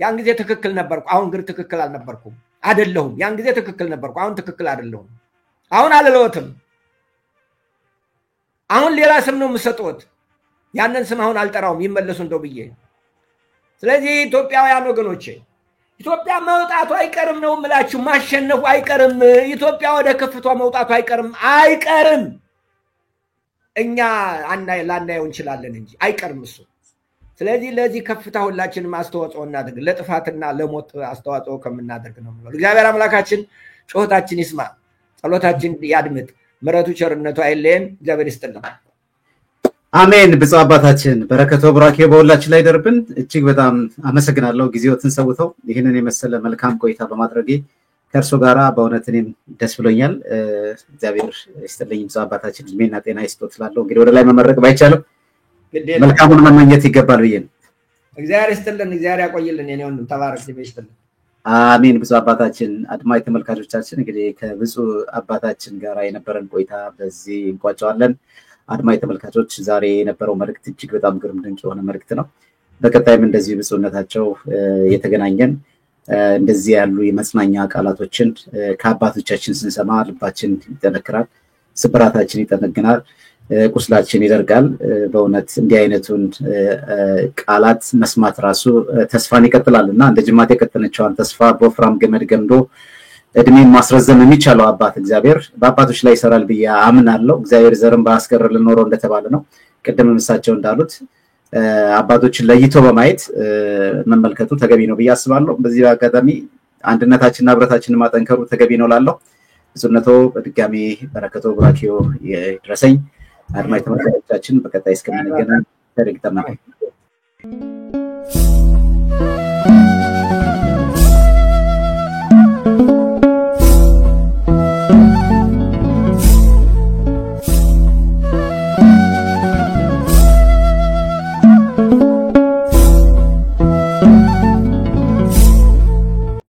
ያን ጊዜ ትክክል ነበርኩ አሁን ግን ትክክል አልነበርኩም አይደለሁም ያን ጊዜ ትክክል ነበርኩ አሁን ትክክል አይደለሁም አሁን አልለወትም አሁን ሌላ ስም ነው የምሰጡት ያንን ስም አሁን አልጠራውም ይመለሱ እንደው ብዬ ስለዚህ ኢትዮጵያውያን ወገኖቼ ኢትዮጵያ መውጣቱ አይቀርም ነው የምላችሁ ማሸነፉ አይቀርም ኢትዮጵያ ወደ ከፍቷ መውጣቱ አይቀርም እኛ ላናየው እንችላለን እንጂ አይቀርም እሱ ስለዚህ ለዚህ ከፍታ ሁላችንም አስተዋጽኦ እናድርግ ለጥፋትና ለሞት አስተዋጽኦ ከምናደርግ ነው ማለት እግዚአብሔር አምላካችን ጮታችን ይስማ ጸሎታችን ያድምጥ ምሕረቱ ቸርነቱ አይለየን እግዚአብሔር ይስጥልን አሜን ብፁዕ አባታችን በረከቱ ብራኬው በሁላችን ላይ ደርብን እጅግ በጣም አመሰግናለሁ ጊዜዎትን ሰውተው ይሄንን የመሰለ መልካም ቆይታ በማድረጌ ከርሶ ጋራ በእውነት እኔም ደስ ብሎኛል እግዚአብሔር ይስጥልኝ ብፁዕ አባታችን እድሜና ጤና ይስጥዎት ስላለው እንግዲህ ወደ ላይ መመረቅ ባይቻልም መልካሙን መመኘት ይገባል ብዬ እግዚአብሔር ይስጥልን እግዚአብሔር ያቆይልን የኔ ወንድም ተባረክ ይስጥልን አሜን ብፁዕ አባታችን አድማጭ ተመልካቾቻችን እንግዲህ ከብፁዕ አባታችን ጋራ የነበረን ቆይታ በዚህ እንቋጫለን አድማጭ ተመልካቾች ዛሬ የነበረው መልእክት እጅግ በጣም ግሩም ድንቅ የሆነ መልእክት ነው በቀጣይም እንደዚህ ብፁዕነታቸው የተገናኘን እንደዚህ ያሉ የመጽናኛ ቃላቶችን ከአባቶቻችን ስንሰማ ልባችን ይጠነክራል ስብራታችን ይጠነግናል ቁስላችን ይደርጋል በእውነት እንዲህ አይነቱን ቃላት መስማት ራሱ ተስፋን ይቀጥላልና እንደ ጅማት የቀጠነችዋን ተስፋ በወፍራም ገመድ ገምዶ እድሜን ማስረዘም የሚቻለው አባት እግዚአብሔር በአባቶች ላይ ይሰራል ብዬ አምናለሁ እግዚአብሔር ዘርን ባስቀር ልኖረው እንደተባለ ነው ቀደም ምሳቸው እንዳሉት አባቶችን ለይቶ በማየት መመልከቱ ተገቢ ነው ብዬ አስባለሁ በዚህ አጋጣሚ አንድነታችንና ህብረታችንን ማጠንከሩ ተገቢ ነው ላለው ብፁዕነቶ በድጋሚ በረከቱ ብራኬው ይድረሰኝ አድማጭ ተመልካቾቻችን በቀጣይ እስከምንገናኝ ተረግጠናል